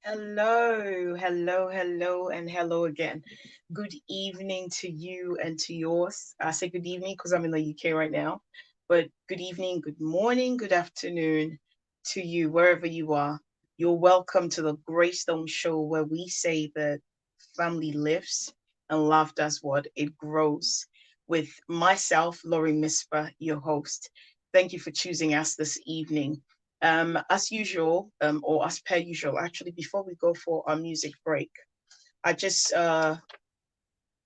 And hello again. Good evening to you and to yours. I say good evening because I'm in the UK right now, but good evening, good morning, good afternoon to you, wherever you are. You're welcome to the Greystone Show, where we say that family lives and love does what? It grows. With myself, Laurie Mispa, your host. Thank you for choosing us this evening. As usual, or as per usual, actually, before we go for our music break, I just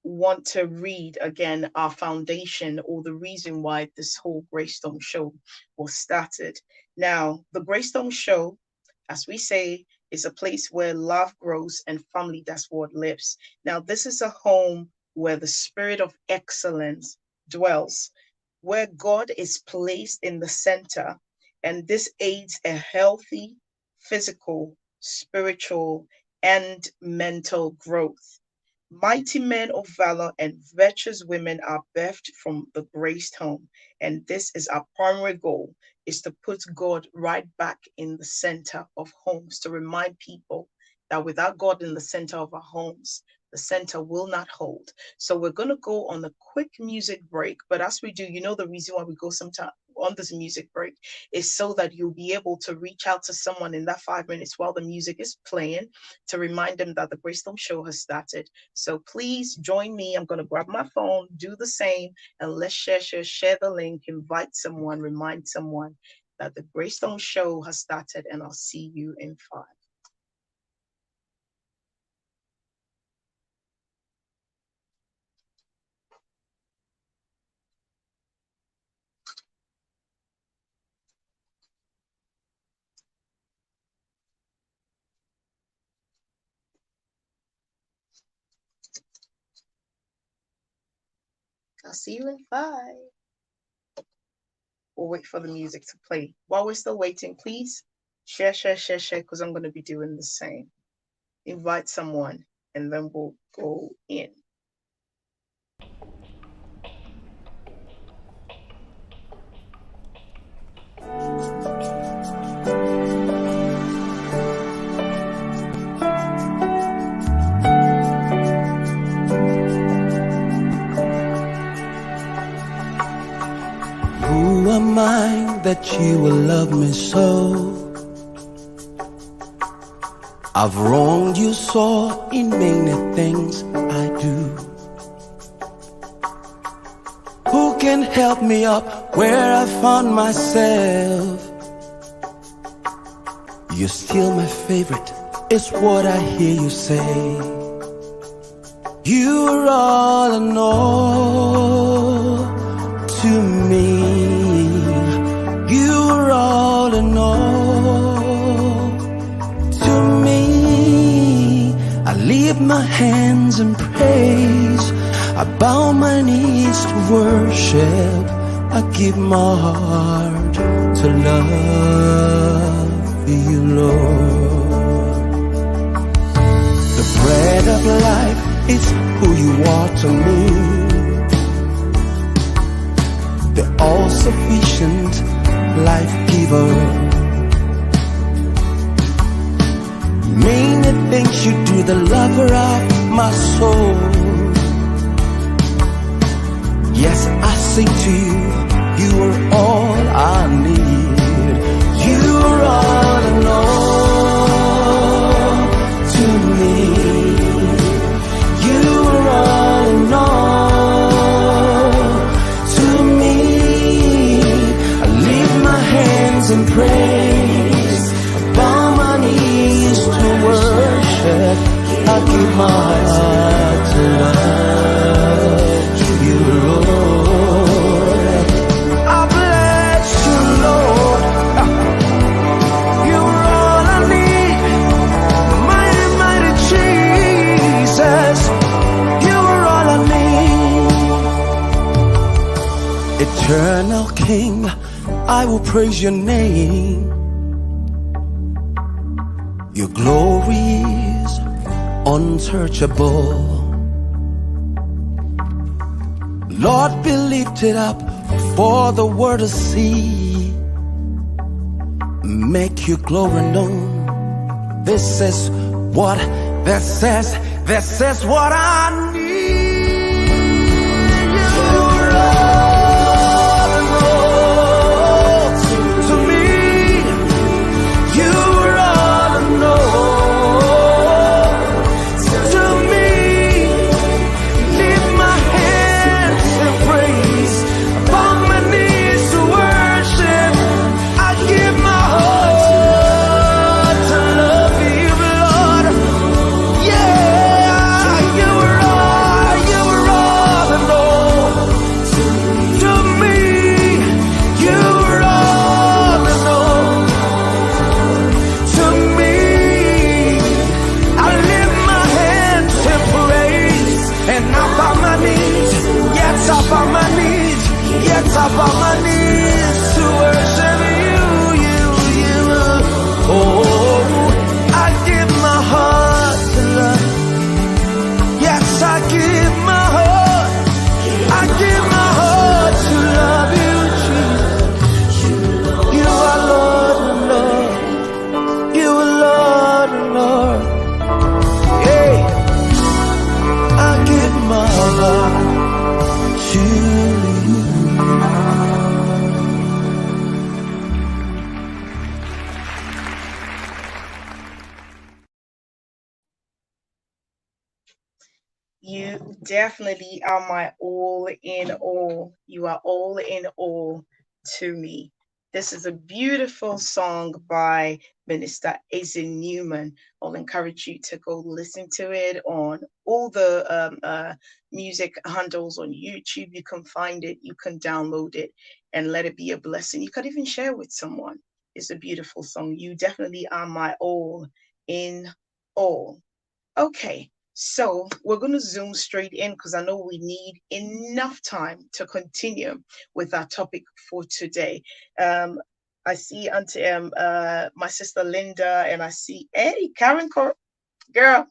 want to read again our foundation or the reason why this whole Greystone show was started. Now, the Greystone show, as we say, is a place where love grows and family that's what lives. Now, this is a home where the spirit of excellence dwells, where God is placed in the center, and this aids a healthy physical, spiritual, and mental growth. Mighty men of valor and virtuous women are birthed from the graced home. And this is our primary goal, is to put God right back in the center of homes, to remind people that without God in the center of our homes, the center will not hold. So we're going to go on a quick music break. But as we do, you know the reason why we go sometime on this music break is so that you'll be able to reach out to someone in that 5 minutes while the music is playing to remind them that the Greystone Show has started. So please join me. I'm going to grab my phone, do the same, and let's share the link, invite someone, remind someone that the Greystone Show has started, and I'll see you in 5. I'll see you in 5. We'll wait for the music to play. While we're still waiting, please share, because I'm going to be doing the same. Invite someone, and then we'll go in. Who am I that you will love me so? I've wronged you so in many things I do. Who can help me up where I found myself? You're still my favorite, it's what I hear you say. You're all I know to me. You're all I know to me. I lift my hands in praise, I bow my knees to worship, I give my heart to love you, Lord. The bread of life is who you are to me, the all-sufficient life giver. Many things you do, the lover of my soul. Yes, I sing to you, you are all I need. You are all I know to me. You are all I know to me. I lift my hands in praise, I bow my knees to worship, I give my heart to love you, Lord. I bless you, Lord. You're all I need, mighty, mighty Jesus. You're all I need. Eternal King, I will praise your name. Your glory is unsearchable. Lord, be lifted up for the world to see. Make your glory known. This is what that says what I need. You're all in all to me. You're all in all to me. Lift my hands in praise, upon my knees to worship. I give my heart to love you, Lord. Yeah, you were all in all to me. You were all in all to me. I lift my hands in praise, and I bow my knees. Yes, I bow my knees. Yes, I bow my knees to worship you, you. Oh, I give my heart to love. Yes, I give my heart. I give my heart to love you, Jesus. You are Lord and Lord. You are Lord and Lord. Hey, I give my heart to you. You definitely are my all in all. You are all in all to me. This is a beautiful song by Minister Asin Newman. I'll encourage you to go listen to it on all the music handles on YouTube. You can find it, you can download it, and let it be a blessing. You could even share with someone. It's a beautiful song. You definitely are my all in all. Okay, so we're going to zoom straight in because I know we need enough time to continue with our topic for today. I see Auntie my sister Linda, and I see Eddie, Karen, girl.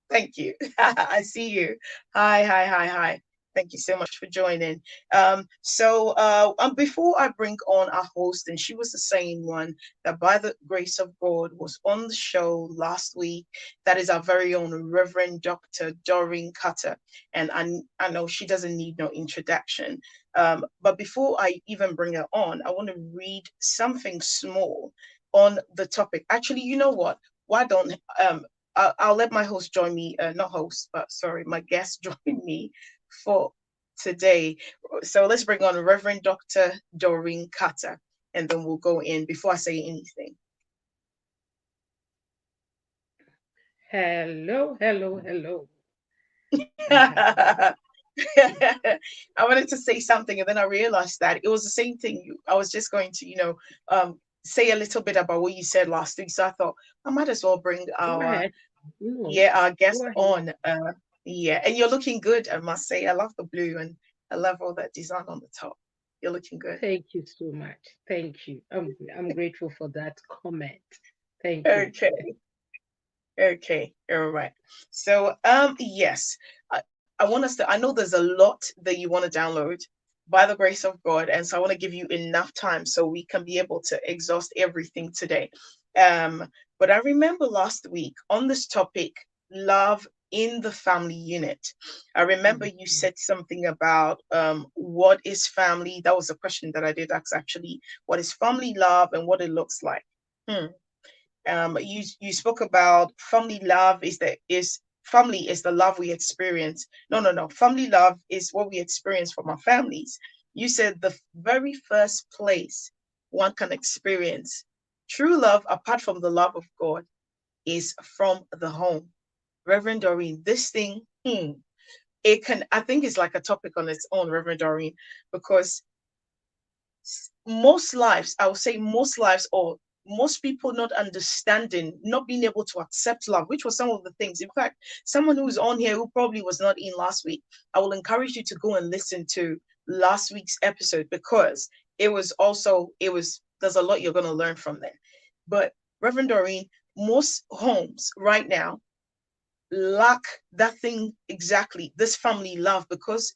Thank you. I see you. Hi, hi, hi, hi. Thank you so much for joining. Before I bring on our host, and she was the same one that, by the grace of God, was on the show last week. That is our very own Reverend Dr. Doreen Cutter, and I know she doesn't need no introduction. But before I even bring her on, I want to read something small on the topic. Actually, you know what? Why don't I'll let my host join me, not host, but sorry, my guest join me for today. So let's bring on Reverend Dr. Doreen Cutter, and then we'll go in before I say anything. Hello, hello, hello. I wanted to say something, and then I realized that it was the same thing. I was just going to, say a little bit about what you said last week. So I thought I might as well bring Go our ahead. No, our guest go ahead. on. Yeah, and you're looking good, I must say. I love the blue, and I love all that design on the top. You're looking good. Thank you so much. Thank you. I'm grateful for that comment. Thank you. Okay. Okay, all right. So, yes, I want us to, I know there's a lot that you want to download by the grace of God. And so I want to give you enough time so we can be able to exhaust everything today. Um, but I remember last week on this topic, love in the family unit. I remember you Mhm. said something about what is family? That was a question that I did ask actually. What is family love and what it looks like? Hmm. You spoke about family love is family is the love we experience. No, family love is what we experience from our families. You said the very first place one can experience true love apart from the love of God is from the home. Reverend Doreen, this thing, it can, I think it's like a topic on its own, Reverend Doreen, because most lives, I would say most lives, or most people not understanding, not being able to accept love, which was some of the things. In fact, someone who's on here who probably was not in last week, I will encourage you to go and listen to last week's episode because there's a lot you're going to learn from there. But Reverend Doreen, most homes right now lack that thing exactly, this family love, because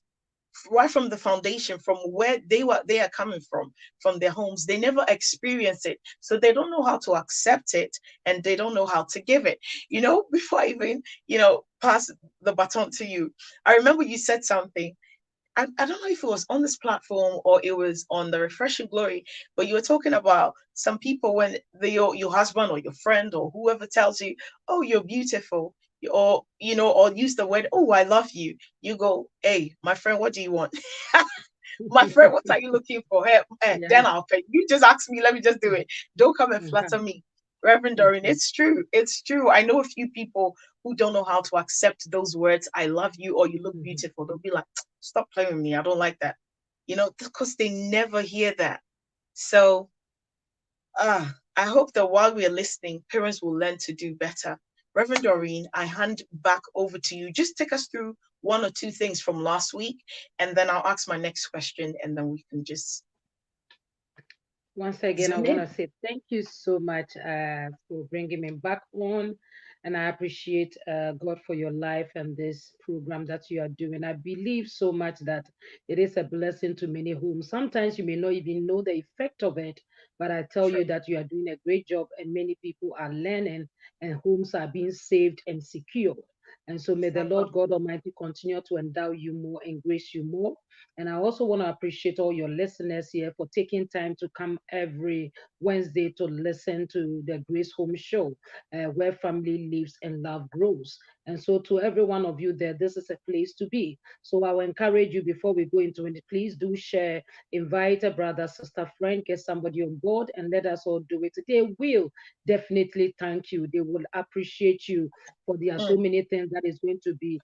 right from the foundation, from where they are coming from their homes. They never experience it, so they don't know how to accept it, and they don't know how to give it. Before I even pass the baton to you, I remember you said something. I don't know if it was on this platform or it was on the Refreshing Glory, but you were talking about some people when your husband or your friend or whoever tells you, "Oh, you're beautiful," or use the word, "Oh, I love you." You go, "Hey, my friend, what do you want?" My friend, what are you looking for? Hey, Yeah. then I'll pay. You just ask me, let me just do it. Don't come and flatter me. Reverend Doreen, Mhm. it's true. It's true. I know a few people who don't know how to accept those words, "I love you" or "you look Mhm. beautiful." They'll be like, "Stop playing with me. I don't like that." Because they never hear that. So I hope that while we are listening, parents will learn to do better. Reverend Doreen, I hand back over to you. Just take us through one or two things from last week, and then I'll ask my next question, and then we can just Once again, I zoom want in. to say thank you so much for bringing me back on. And I appreciate God for your life and this program that you are doing. I believe so much that it is a blessing to many homes. Sometimes you may not even know the effect of it, but I tell True. you that you are doing a great job and many people are learning and homes are being saved and secured. And so may the Lord God Almighty continue to endow you more and grace you more. And I also want to appreciate all your listeners here for taking time to come every Wednesday to listen to the Grace Home Show, where family lives and love grows. And so, to every one of you there, this is a place to be. So, I will encourage you before we go into it, please do share, invite a brother, sister, friend, get somebody on board, and let us all do it. They will definitely thank you. They will appreciate you, for there are so Mm, many things that is going to be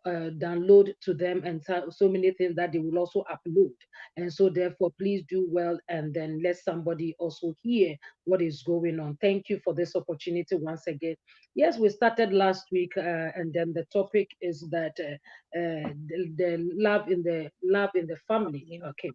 download to them, and so many things that they will also upload. And so therefore, please do well and then let somebody also hear what is going on. Thank you for this opportunity once again. Yes, we started last week, and then the topic is that the love in the family. happening. Okay,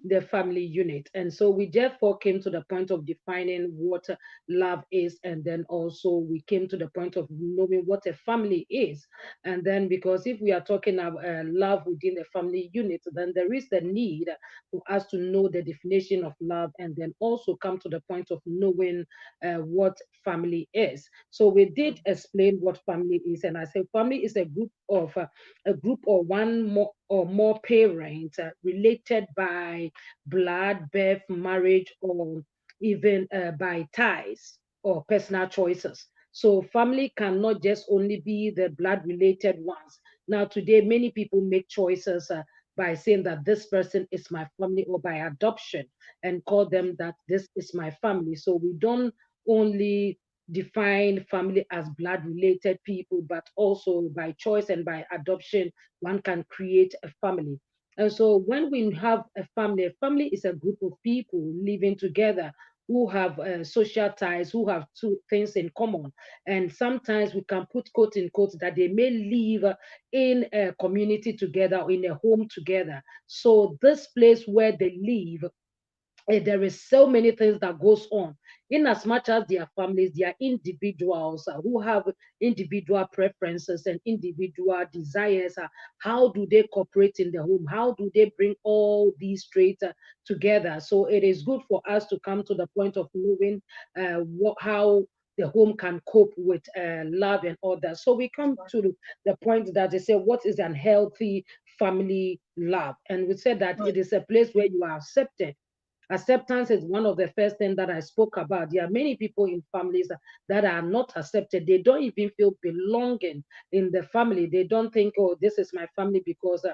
the family unit. And so we therefore came to the point of defining what love is, and then also we came to the point of knowing what a family is. And then, because if we are talking about love within the family unit, then there is the need for us to know the definition of love, and then also come to the point of knowing what family is. So we did Mm, explain what family is, and I said family is a group or one more or more parents related by blood, birth, marriage, or even by ties or personal choices. So family cannot just only be the blood related ones. Now, today, many people make choices by saying that this person is my family, or by adoption, and call them that this is my family. So we don't only define family as blood related people, but also by choice and by adoption, one can create a family. And so when we have a family is a group of people living together who have social ties, who have two things in common. And sometimes we can put quote in quote that they may live in a community together or in a home together. So this place where they live, there is so many things that goes on. In as much as they are families, they are individuals who have individual preferences and individual desires. How do they cooperate in the home? How do they bring all these traits together? So it is good for us to come to the point of knowing how the home can cope with love and all that. So we come to the point that they say, what is an healthy family love? And we said that mm, it is a place where you are accepted. Acceptance is one of the first things that I spoke about. There are many people in families that are not accepted. They don't even feel belonging in the family. They don't think, oh, this is my family, because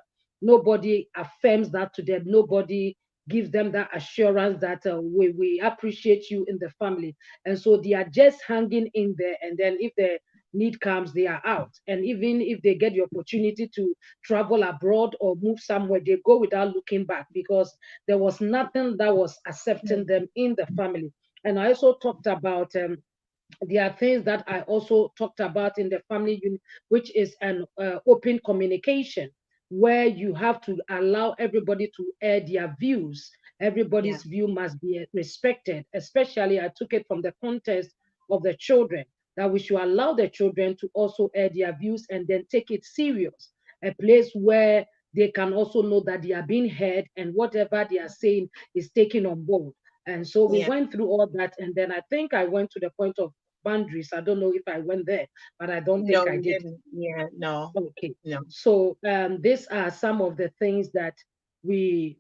nobody affirms that to them. Nobody gives them that assurance that we appreciate you in the family. And so they are just hanging in there. And then if the need comes, they are out. And even if they get the opportunity to travel abroad or move somewhere, they go without looking back, because there was nothing that was accepting mm, them in the family. And I also talked about there are things that I also talked about in the family unit, which is an open communication, where you have to allow everybody to air their views. yeah. Everybody's view must be respected. Especially, I took it from the context of the children, that we should allow the children to also air their views and then take it serious. A place where they can also know that they are being heard and whatever they are saying is taken on board. And so we Yeah. went through all that. And then I think I went to the point of boundaries. I don't know if I went there, but I don't think No, I you did. didn't. Yeah, no, Okay. no. So these are some of the things that we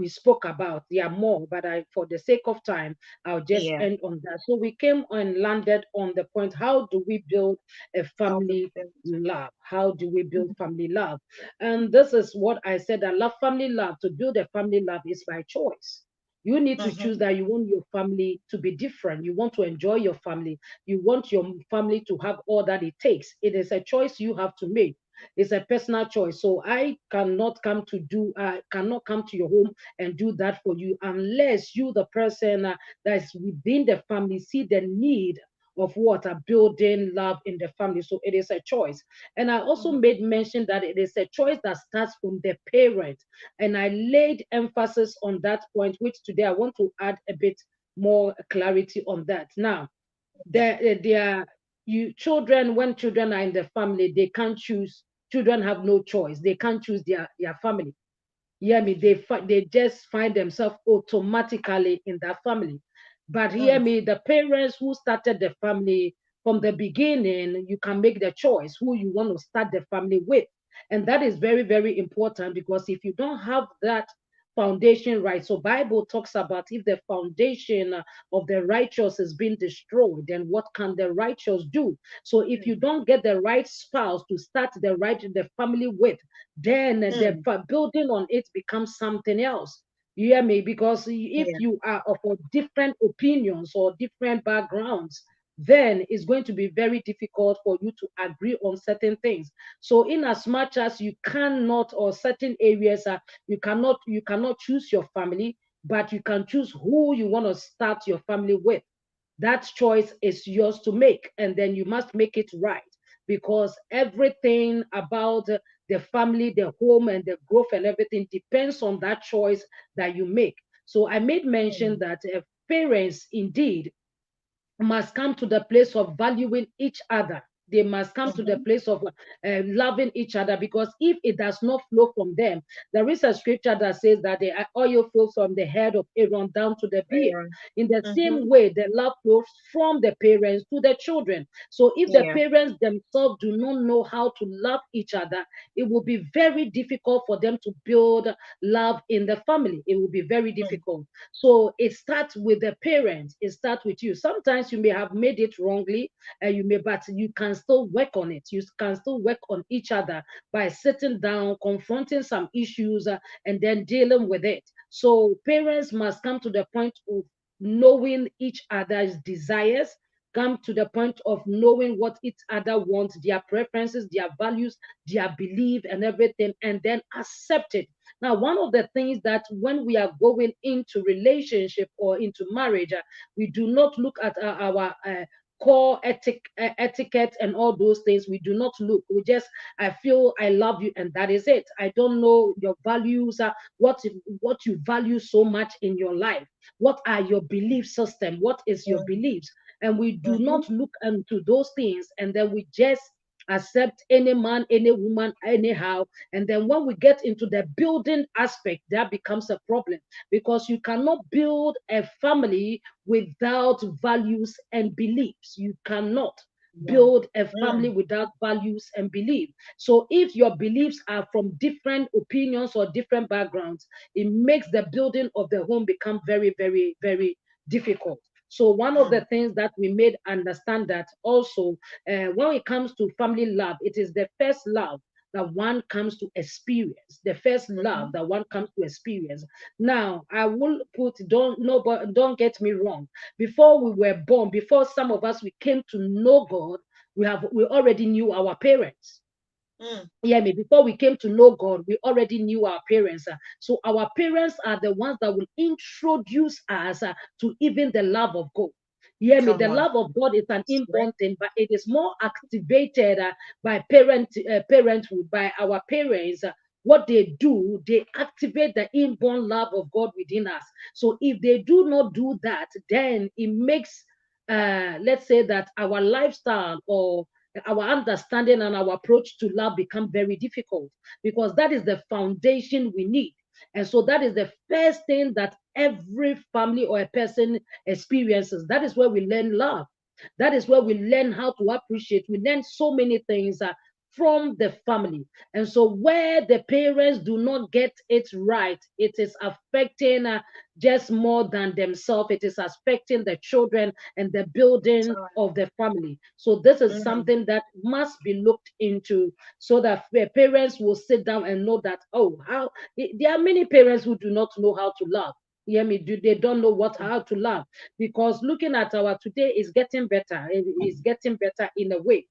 spoke about. There are more, but I, for the sake of time, I'll just Yeah. end on that. So we came and landed on the point: how do we build a How do family you love? How do we build feel? family love? And this is what I said: I love family love. To build a family love is by choice. You need to choose Mm-hmm. that you want your family to be different. You want to enjoy your family. You want your family to have all that it takes. It is a choice you have to make. It's a personal choice. So I cannot come to do, I cannot come to your home and do that for you unless you, the person that is within the family, see the need of what are building love in the family. So it is a choice. And I also Mm-hmm. made mention that it is a choice that starts from the parent. And I laid emphasis on that point, which today I want to add a bit more clarity on that. Now, Yeah. there you children, when children are in the family, they can't choose. Children have no choice. They can't choose their family. Hear me, they just find themselves automatically in that family. But hear Mm. me, the parents who started the family from the beginning, you can make the choice who you want to start the family with. And that is very, very important, because if you don't have that foundation right, so Bible talks about if the foundation of the righteous is being destroyed, then what can the righteous do? So if you don't get the right spouse to start the family with, then the Mm. building on it becomes something else. You hear me? Because if Yeah. you are of a different opinions or different backgrounds, then it's going to be very difficult for you to agree on certain things. So in as much as you cannot, or certain areas you cannot choose your family, but you can choose who you want to start your family with. That choice is yours to make, and then you must make it right, because everything about the family, the home, and the growth and everything depends on that choice that you make. So I made mention Mm. that parents indeed must come to the place of valuing each other. They must come to the Mm-hmm. place of loving each other, because if it does not flow from them, there is a scripture that says that the oil flows from the head of Aaron down to the beard. Yeah. In the Mm-hmm. same way, the love flows from the parents to the children. So if the Yeah. parents themselves do not know how to love each other, it will be very difficult for them to build love in the family. It will be very Mm. difficult. So it starts with the parents. It starts with you. Sometimes you may have made it wrongly, but you can still work on it. You can still work on each other by sitting down, confronting some issues, and then dealing with it. So parents must come to the point of knowing each other's desires, come to the point of knowing what each other wants, their preferences, their values, their belief, and everything, and then accept it. Now, one of the things that when we are going into relationship or into marriage, we do not look at our core etiquette and all those things. We do not look. We just, I feel I love you, and that is it. I don't know your values, what you value so much in your life. What are your belief system? What is your Mm. beliefs? And we do Mm-hmm. not look into those things, and then we just accept any man, any woman, anyhow. And then when we get into the building aspect, that becomes a problem, because you cannot build a family without values and beliefs. You cannot Yeah. build a family Mm. without values and belief. So if your beliefs are from different opinions or different backgrounds, it makes the building of the home become very, very, very difficult. So one of the Mm. things that we made understand that also, when it comes to family love, it is the first love that one comes to experience. The first Mm-hmm. love that one comes to experience. Now, I will put, don't no, but don't get me wrong. Before we were born, before some of us we came to know God, we already knew our parents. Mm. Yeah, me. Before we came to know God, we already knew our parents. So our parents are the ones that will introduce us to even the love of God. Yeah, me. Come The on. love of God is an That's right. inborn thing, but it is more activated by parenthood, by our parents. What they do, they activate the inborn love of God within us. So if they do not do that, then it makes, let's say that our lifestyle or our understanding and our approach to love become very difficult, because that is the foundation we need. And so that is the first thing that every family or a person experiences. That is where we learn love. That is where we learn how to appreciate. We learn so many things from the family. And so where the parents do not get it right, it is affecting just more than themselves. It is affecting the children and the building of the family. So this is something that must be looked into, so that parents will sit down and know that, oh, how there are many parents who do not know how to love. Hear me? They don't know how to love, because looking at our today is getting better. It is getting better in a way.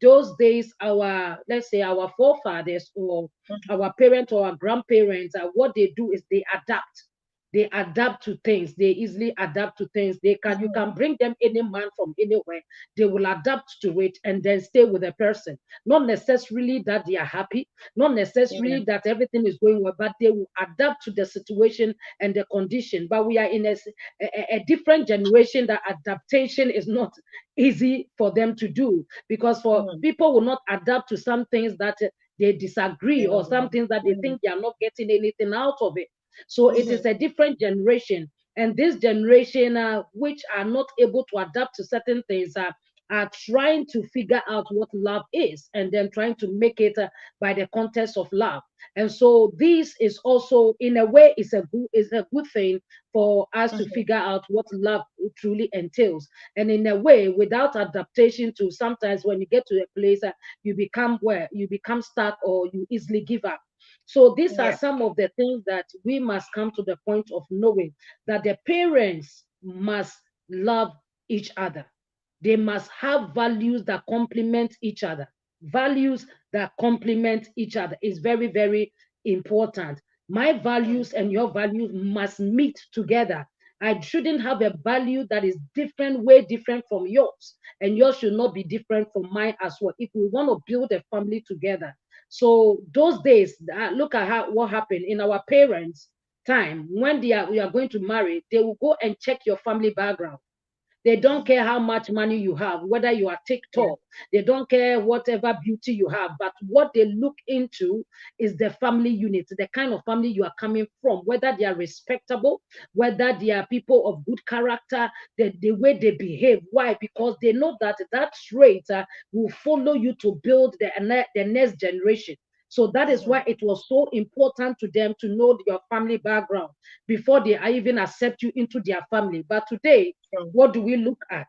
Those days, let's say our forefathers or our parents or our grandparents, what they do is they adapt. They adapt to things. They easily adapt to things. You can bring them any man from anywhere. They will adapt to it and then stay with the person. Not necessarily that they are happy, not necessarily that everything is going well, but they will adapt to the situation and the condition. But we are in a different generation that adaptation is not easy for them to do, because people will not adapt to some things that they disagree, or some things that they think they are not getting anything out of it. So it is a different generation. And this generation, which are not able to adapt to certain things, are trying to figure out what love is, and then trying to make it by the context of love. And so this is also, in a way, is a good thing for us to figure out what love truly entails. And in a way, without adaptation to, sometimes when you get to a place, you become stuck, or you easily give up. So these are some of the things that we must come to the point of knowing, that the parents must love each other. They must have values that complement each other. Values that complement each other is very, very important. My values and your values must meet together. I shouldn't have a value that is different, way different from yours, and yours should not be different from mine as well, if we want to build a family together. So those days, look at what happened in our parents' time. When we are going to marry, they will go and check your family background. They don't care how much money you have, whether you are TikTok. They don't care whatever beauty you have. But what they look into is the family unit, the kind of family you are coming from, whether they are respectable, whether they are people of good character, the way they behave. Why? Because they know that trait will follow you to build the next generation. So that is why it was so important to them to know your family background before they even accept you into their family. But today, what do we look at?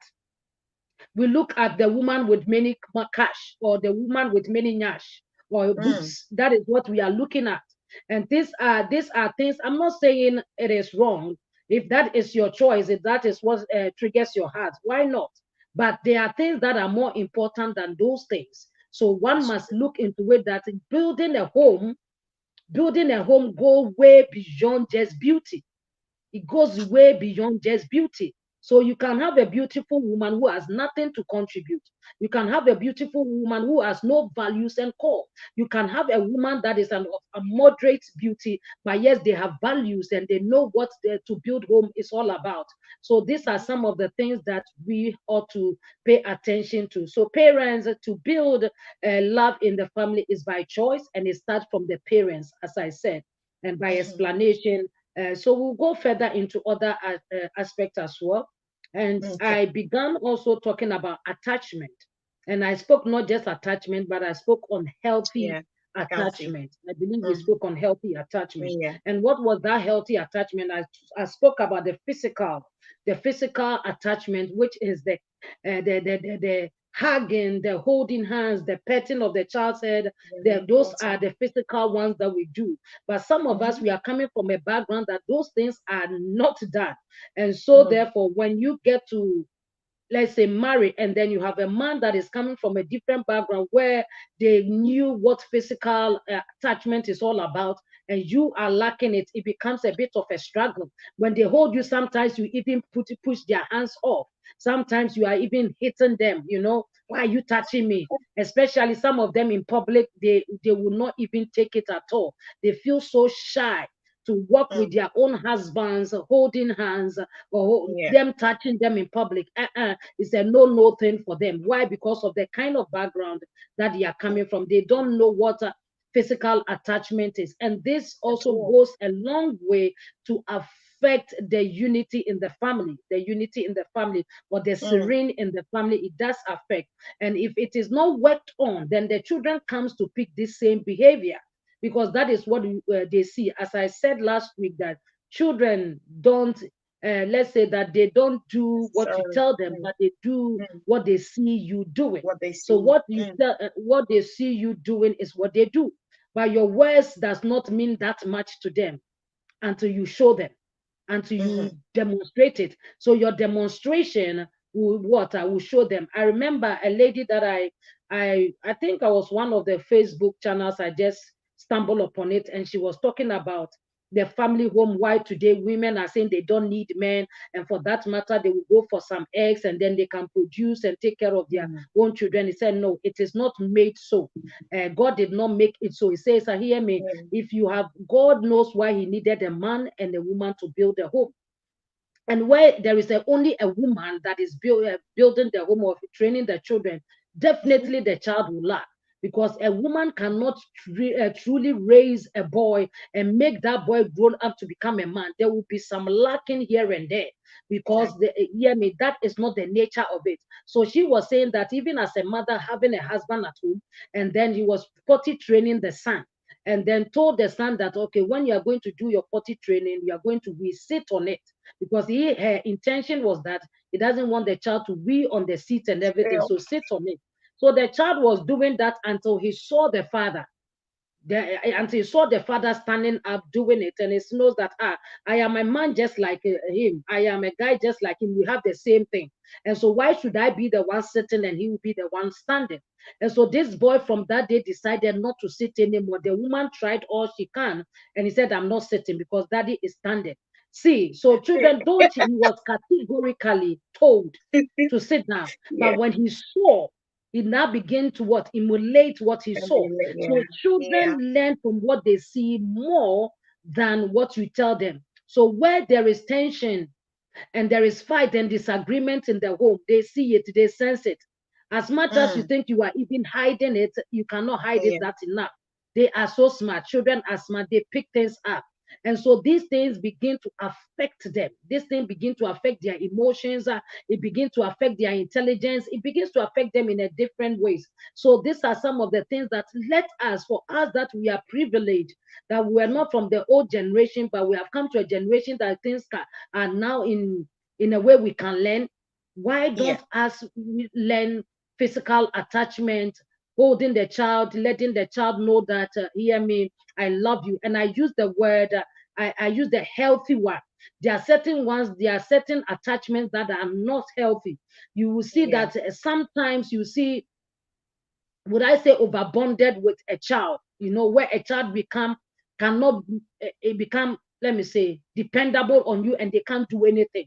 We look at the woman with many cash, or the woman with many nyash, or books. That is what we are looking at. And these are things, I'm not saying it is wrong. If that is your choice, if that is what triggers your heart, why not? But there are things that are more important than those things. So one must look into it, that building a home goes way beyond just beauty. It goes way beyond just beauty. So you can have a beautiful woman who has nothing to contribute. You can have a beautiful woman who has no values and core. You can have a woman that is a moderate beauty, but yes, they have values and they know what to build home is all about. So these are some of the things that we ought to pay attention to. So parents, to build love in the family is by choice, and it starts from the parents, as I said, and by explanation. So we'll go further into other aspects as well. And I began also talking about attachment. And I spoke not just attachment, but I spoke on healthy attachment. I believe we spoke on healthy attachment. And what was that healthy attachment? I spoke about the physical attachment, which is the hugging, the holding hands, the petting of the child's head. Those are the physical ones that we do. But some of us, we are coming from a background that those things are not done. And so therefore, when you get to, let's say, marry, and then you have a man that is coming from a different background where they knew what physical attachment is all about, and you are lacking it, it becomes a bit of a struggle. When they hold you, sometimes you even push their hands off. Sometimes you are even hitting them, why are you touching me? Especially some of them in public, they will not even take it at all. They feel so shy to walk with their own husbands, holding hands, or Yeah. them touching them in public. It's a no thing for them. Why? Because of the kind of background that they are coming from. They don't know what physical attachment is. And this also goes a long way to affect the unity in the family, or the serene in the family. It does affect. And if it is not worked on, then the children comes to pick this same behavior, because that is what they see. As I said last week, that children don't, let's say that they don't do what you tell them, but they do what they see you doing. What they see. So what you tell, what they see you doing is what they do. But your words does not mean that much to them until you show them, until you demonstrate it. So your demonstration will will show them. I remember a lady that I think I was one of the Facebook channels. I just stumbled upon it, and she was talking about the family home, why today women are saying they don't need men, and for that matter they will go for some eggs and then they can produce and take care of their own children. He said no, it is not made so. God did not make it so. He says, hear me, if you have, God knows why he needed a man and a woman to build a home. And where there is only a woman that is building the home or training the children, definitely the child will lack, because a woman cannot truly raise a boy and make that boy grown up to become a man. There will be some lacking here and there, because that is not the nature of it. So she was saying that even as a mother having a husband at home, and then he was potty training the son, and then told the son that, okay, when you are going to do your potty training, you are going to sit on it, because her intention was that he doesn't want the child to wee on the seat and everything. So sit on it. So the child was doing that until he saw the father. Until he saw the father standing up doing it, and he knows that I am a man just like him. I am a guy just like him. We have the same thing. And so why should I be the one sitting and he will be the one standing? And so this boy from that day decided not to sit anymore. The woman tried all she can, and he said, I'm not sitting because daddy is standing. See, so children, don't, he was categorically told to sit down. But when he saw, he now began to emulate what he saw. So children learn from what they see more than what you tell them. So where there is tension and there is fight and disagreement in the home, they see it, they sense it. As much as you think you are even hiding it, you cannot hide it that enough. They are so smart. Children are smart. They pick things up. And so these things begin to affect them. These things begin to affect their emotions. It begins to affect their intelligence. It begins to affect them in a different ways. So these are some of the things that for us that we are privileged, that we are not from the old generation, but we have come to a generation that things are now in a way we can learn. Why don't us learn physical attachment, holding the child, letting the child know that, hear me, I love you. And I use the word, I use the healthy one. There are certain attachments that are not healthy. You will see that sometimes you see, would I say, overbonded with a child, where a child cannot become, let me say, dependable on you and they can't do anything.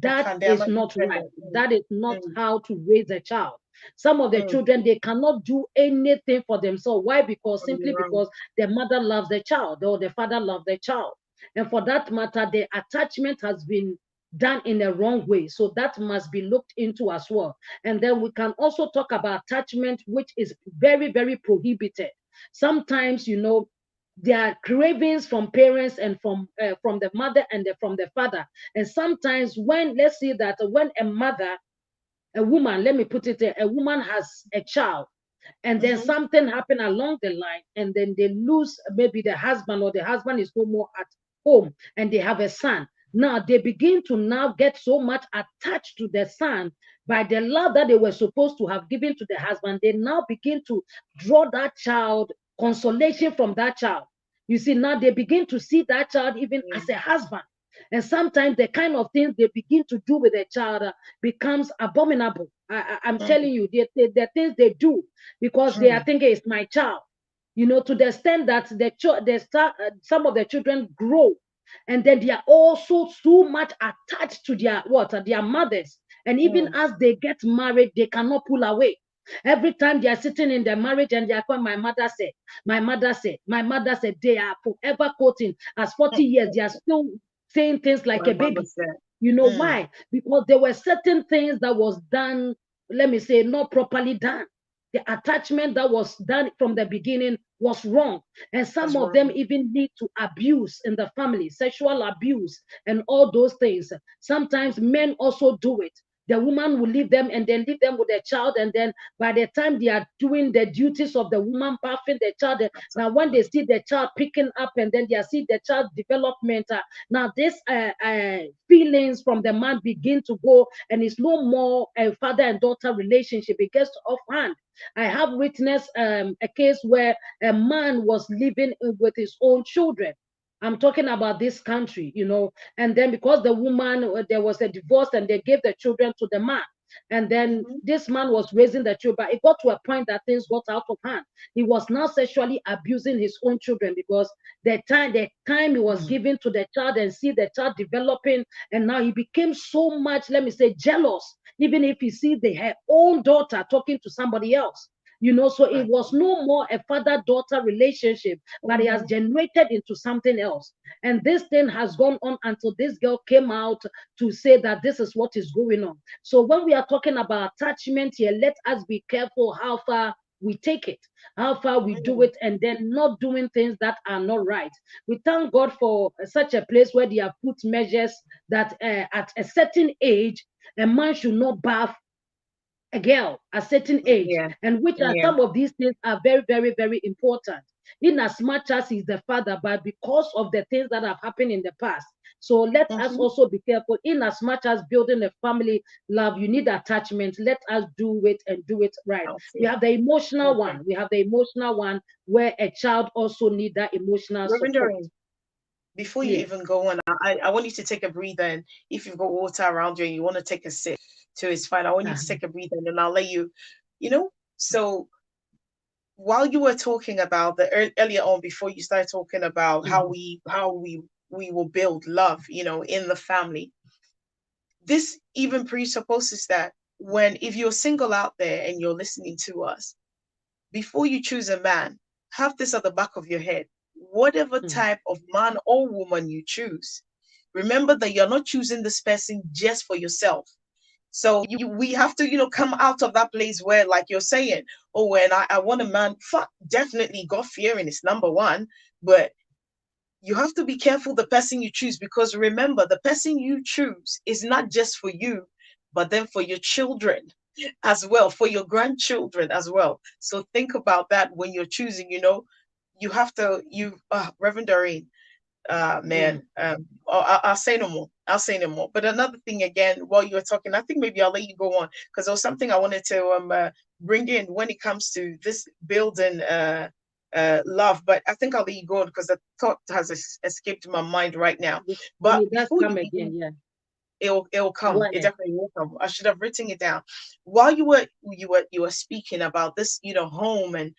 That is not right. That is not how to raise a child. Some of the children, they cannot do anything for themselves. Why? Because because their mother loves the child or the father loves the child. And for that matter, the attachment has been done in the wrong way. So that must be looked into as well. And then we can also talk about attachment, which is very, very prohibited. Sometimes, there are cravings from parents and from the mother and from the father. And sometimes let's see that when a woman, let me put it there, a woman has a child, and then something happened along the line, and then they lose maybe the husband, or the husband is no more at home, and they have a son. Now they begin to now get so much attached to the son by the love that they were supposed to have given to the husband. They now begin to draw that child consolation from that child. You see, now they begin to see that child even as a husband. And sometimes the kind of things they begin to do with a child becomes abominable. I'm telling you, the things they do because they are thinking it's my child. To the extent that some of the children grow, and then they are also so much attached to their mothers. And even as they get married, they cannot pull away. Every time they are sitting in their marriage and they are calling, my mother said, my mother said, my mother said, they are forever quoting. As 40 years, they are still saying things like My a mama baby. said. You know why? Because there were certain things that was done, let me say, not properly done. The attachment that was done from the beginning was wrong. And some That's of them wrong. even lead to abuse in the family, sexual abuse, and all those things. Sometimes men also do it. The woman will leave them and then leave them with their child. And then by the time they are doing the duties of the woman, bathing the child, now when they see the child picking up and then they see the child development, now this feelings from the man begin to go, and it's no more a father and daughter relationship. It gets off hand. I have witnessed a case where a man was living with his own children. I'm talking about this country, you know, and then because the woman, there was a divorce and they gave the children to the man. And then this man was raising the children, but it got to a point that things got out of hand. He was now sexually abusing his own children because the time he was giving to the child and see the child developing, and now he became so much, let me say, jealous, even if he sees her own daughter talking to somebody else. You know, so it was no more a father-daughter relationship, but it has generated into something else. And this thing has gone on until this girl came out to say that this is what is going on. So when we are talking about attachment here, let us be careful how far we take it, how far we do it, and then not doing things that are not right. We thank God for such a place where they have put measures that at a certain age, a man should not bath a girl at a certain age, Yeah. and which are Yeah. some of these things are very, very, very important. In as much as he's the father, but because of the things that have happened in the past. So let us also be careful. In as much as building a family love, you need attachment. Let us do it and do it right. We Healthy. have the emotional Okay. one. We have the emotional one where a child also need that emotional Reverend support. Doreen, before you Yes. even go on, I want you to take a breather, and if you've got water around you and you want to take a sip too, it's fine. I want you to take a breather and then I'll let you, you know, so while you were talking about earlier on, before you started talking about how we will build love, in the family, this even presupposes that when if you're single out there and you're listening to us, before you choose a man, have this at the back of your head. Whatever type of man or woman you choose, remember that you're not choosing this person just for yourself. So we have to, come out of that place where, like you're saying, oh, when I want a man, definitely God fearing is number one, but you have to be careful the person you choose, because remember, the person you choose is not just for you, but then for your children as well, for your grandchildren as well. So think about that when you're choosing, you have to, Reverend Doreen, man, I'll say no more. I'll say no more. But another thing, again, while you were talking, I think maybe I'll let you go on, because there was something I wanted to bring in when it comes to this building love. But I think I'll let you go on because the thought has escaped my mind right now. When But it does before come you again, begin, yeah. it'll Go come. It ahead. definitely will come. I should have written it down while you were speaking about this, home, and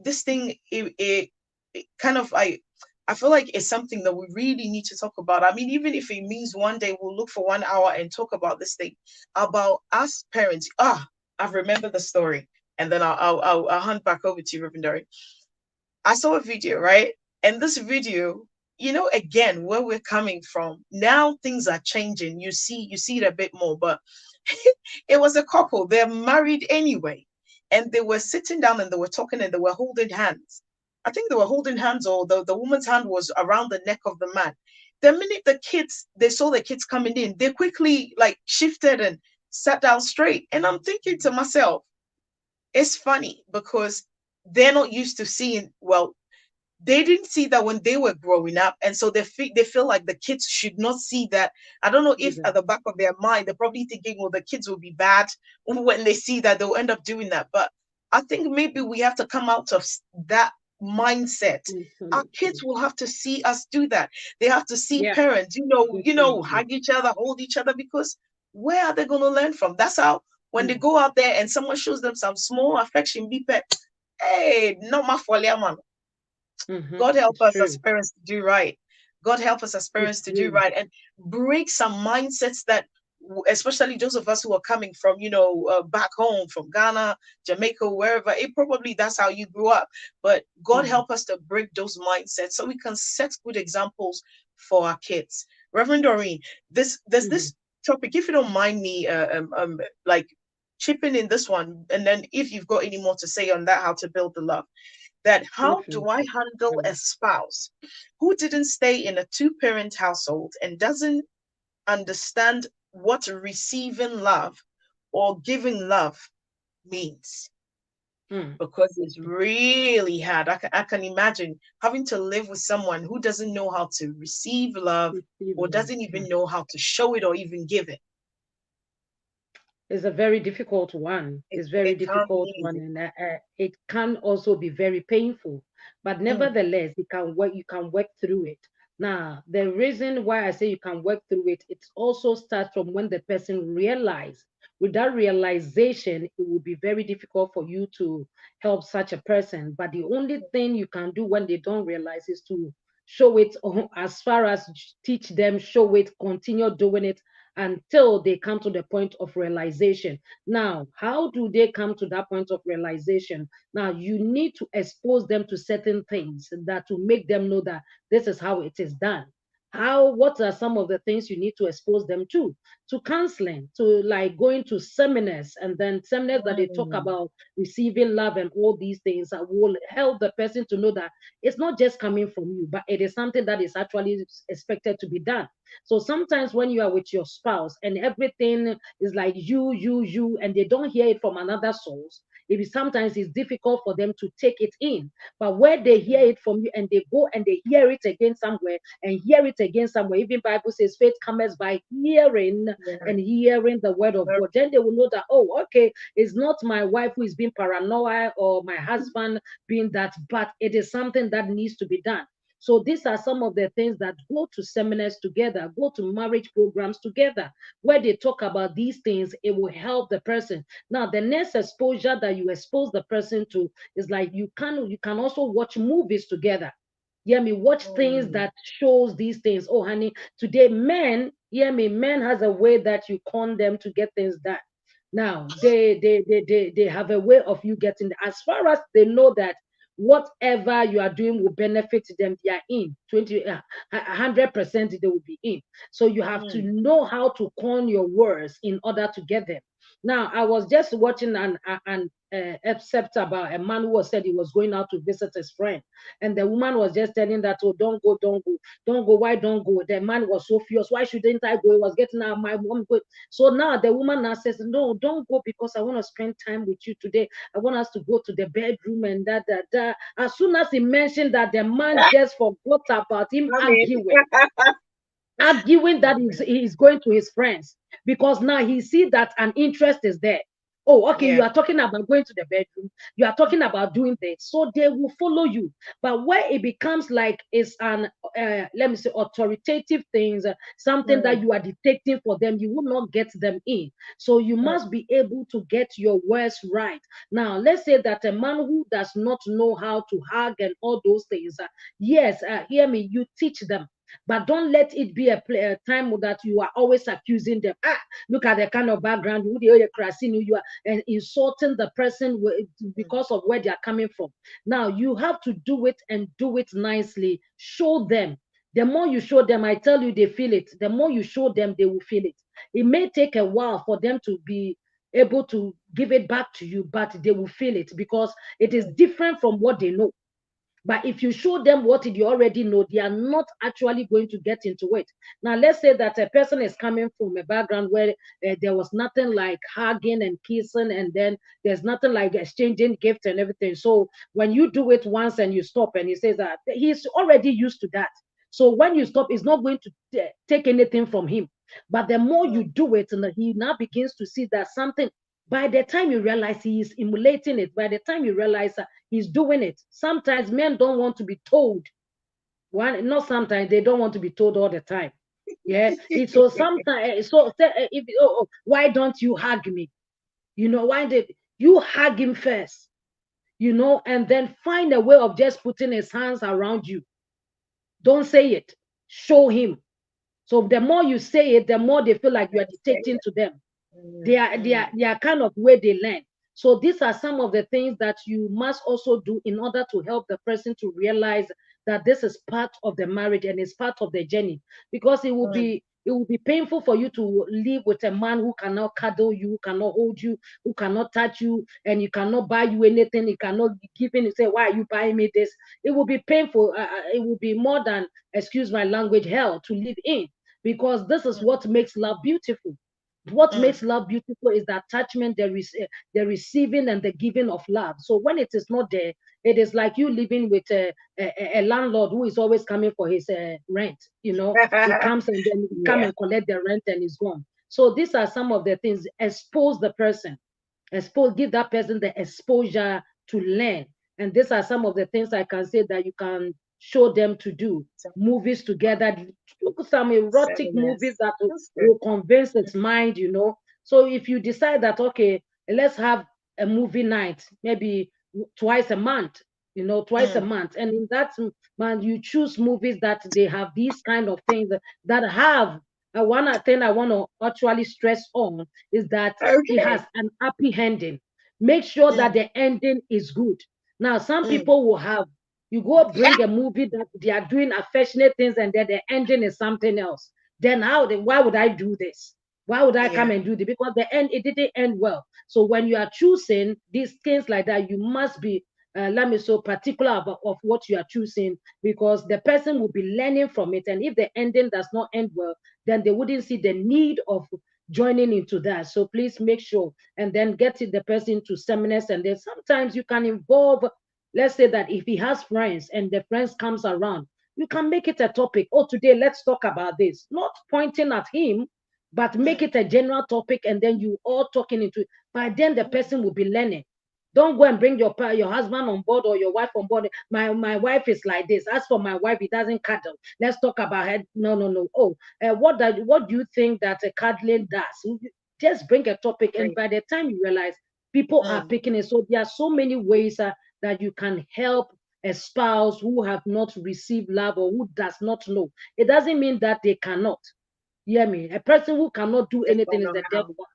this thing, it kind of, I feel like it's something that we really need to talk about. I mean, even if it means one day we'll look for 1 hour and talk about this thing, about us parents. I've remembered the story, and then I'll hand back over to you, Reverend Doreen. I saw a video, right? And this video, again, where we're coming from, now things are changing. You see it a bit more, but it was a couple. They're married anyway. And they were sitting down and they were talking and they were holding hands. I think they were holding hands, or the woman's hand was around the neck of the man. The minute they saw the kids coming in, they quickly like shifted and sat down straight. And I'm thinking to myself, it's funny because they're not used to seeing, well, they didn't see that when they were growing up, and so they feel like the kids should not see that. I don't know if at the back of their mind they're probably thinking, well, the kids will be bad when they see that, they'll end up doing that. But I think maybe we have to come out of that mindset. Our kids will have to see us do that. They have to see Yeah, parents, definitely. hug each other, hold each other, because where are they going to learn from? That's how, when they Mm. go out there and someone shows them some small affection, be pet, hey, no my folia, man. God help It's us as true. parents to do right. God help us as It's parents to do true. right and break some mindsets that especially those of us who are coming from, back home, from Ghana, Jamaica, wherever, that's how you grew up. But God help us to break those mindsets so we can set good examples for our kids. Reverend Doreen, there's this topic, if you don't mind me, like chipping in this one, and then if you've got any more to say on that, how to build the love. That how do I handle a spouse who didn't stay in a two-parent household and doesn't understand what receiving love or giving love means? Because it's really hard. I can imagine having to live with someone who doesn't know how to receive love or doesn't even know how to show it or even give it. It's a very difficult one. It's very difficult one, and it can also be very painful. But nevertheless, you can work through it. Now, the reason why I say you can work through it, it also starts from when the person realizes. With that realization, it will be very difficult for you to help such a person. But the only thing you can do when they don't realize is to show it, as far as teach them, show it, continue doing it until they come to the point of realization. Now, how do they come to that point of realization? Now, you need to expose them to certain things that to make them know that this is how it is done. What are some of the things you need to expose them to counseling, to like going to seminars, and then seminars that they talk about receiving love and all these things that will help the person to know that it's not just coming from you, but it is something that is actually expected to be done. So sometimes when you are with your spouse and everything is like you, and they don't hear it from another source, sometimes it's difficult for them to take it in. But where they hear it from you and they go and they hear it again somewhere and hear it again somewhere, even Bible says faith comes by hearing and hearing the word of God. Then they will know that, oh, okay, it's not my wife who is being paranoid or my husband being that, but it is something that needs to be done. So these are some of the things that go to seminars together, go to marriage programs together, where they talk about these things. It will help the person. Now, the next exposure that you expose the person to is like you can also watch movies together. Hear me, watch things that shows these things. Oh, honey, today men, hear me, men has a way that you con them to get things done. Now, they have a way of you getting, as far as they know that whatever you are doing will benefit them, they are in 100%, they will be in. So you have to know how to con your words in order to get them. Now, I was just watching an except about a man who said he was going out to visit his friend, and the woman was just telling that, oh, don't go, why don't go? The man was so furious, why shouldn't I go? He was getting out, my mom go. So now the woman now says, no, don't go, because I want to spend time with you today. I want us to go to the bedroom and that. As soon as he mentioned that, the man just forgot about him arguing that he's going to his friends, because now he see that an interest is there. Oh, okay, you are talking about going to the bedroom, you are talking about doing this, so they will follow you. But where it becomes like it's an let me say authoritative things, something that you are dictating for them, you will not get them in. So you must be able to get your words right. Now, let's say that a man who does not know how to hug and all those things, yes, hear me, you teach them. But don't let it be a time that you are always accusing them. Look at the kind of background you are, and insulting the person because of where they are coming from. Now you have to do it and do it nicely. Show them. The more you show them, I tell you, they feel it. The more you show them, they will feel it. It may take a while for them to be able to give it back to you, but they will feel it because it is different from what they know. But if you show them what they already know, they are not actually going to get into it. Now, let's say that a person is coming from a background where there was nothing like hugging and kissing, and then there's nothing like exchanging gifts and everything. So when you do it once and you stop, and he says that he's already used to that. So when you stop, it's not going to take anything from him. But the more you do it, and he now begins to see that something. By the time you realize he is emulating it, by the time you realize he's doing it, sometimes men don't want to be told. Not sometimes, they don't want to be told all the time. Yeah. So sometimes, why don't you hug me? Why did you hug him first? And then find a way of just putting his hands around you. Don't say it. Show him. So the more you say it, the more they feel like you are dictating to them. They are kind of where they learn. So these are some of the things that you must also do in order to help the person to realize that this is part of the marriage and it's part of the journey. Because it will be painful for you to live with a man who cannot cuddle you, who cannot hold you, who cannot touch you, and you cannot buy you anything. He cannot give in and say, why are you buying me this? It will be painful. It will be more than, excuse my language, hell to live in, because this is what makes love beautiful. What makes love beautiful is the attachment, the receiving and the giving of love. So when it is not there, it is like you living with a landlord who is always coming for his rent. You know, he comes and then come and collect the rent and is gone. So these are some of the things. Expose the person, give that person the exposure to learn. And these are some of the things I can say that you can show them to do. Movies together, look some erotic movies that will convince its mind, you know. So if you decide that, okay, let's have a movie night, maybe twice a month, you know, twice a month. And in that month, you choose movies that they have these kind of things that have one thing I want to actually stress on is that it has an happy ending. Make sure that the ending is good. Now, some people will have, you go bring a movie that they are doing affectionate things and then the ending is something else. Then why would I do this? Why would I come and do this? Because it didn't end well. So when you are choosing these things like that, you must be let me so particular of what you are choosing, because the person will be learning from it. And if the ending does not end well, then they wouldn't see the need of joining into that. So please make sure and then get the person to seminars. And then sometimes you can involve, let's say that if he has friends and the friends comes around, you can make it a topic. Oh, today let's talk about this. Not pointing at him, but make it a general topic, and then you all talking into it. By then the person will be learning. Don't go and bring your husband on board or your wife on board. My wife is like this. As for my wife, it doesn't cuddle. Let's talk about her. No. Oh, what do you think that a cuddling does? Just bring a topic, and by the time you realize, people are picking it. So there are so many ways that you can help a spouse who have not received love or who does not know. It doesn't mean that they cannot. You hear me? A person who cannot do anything is the dead one.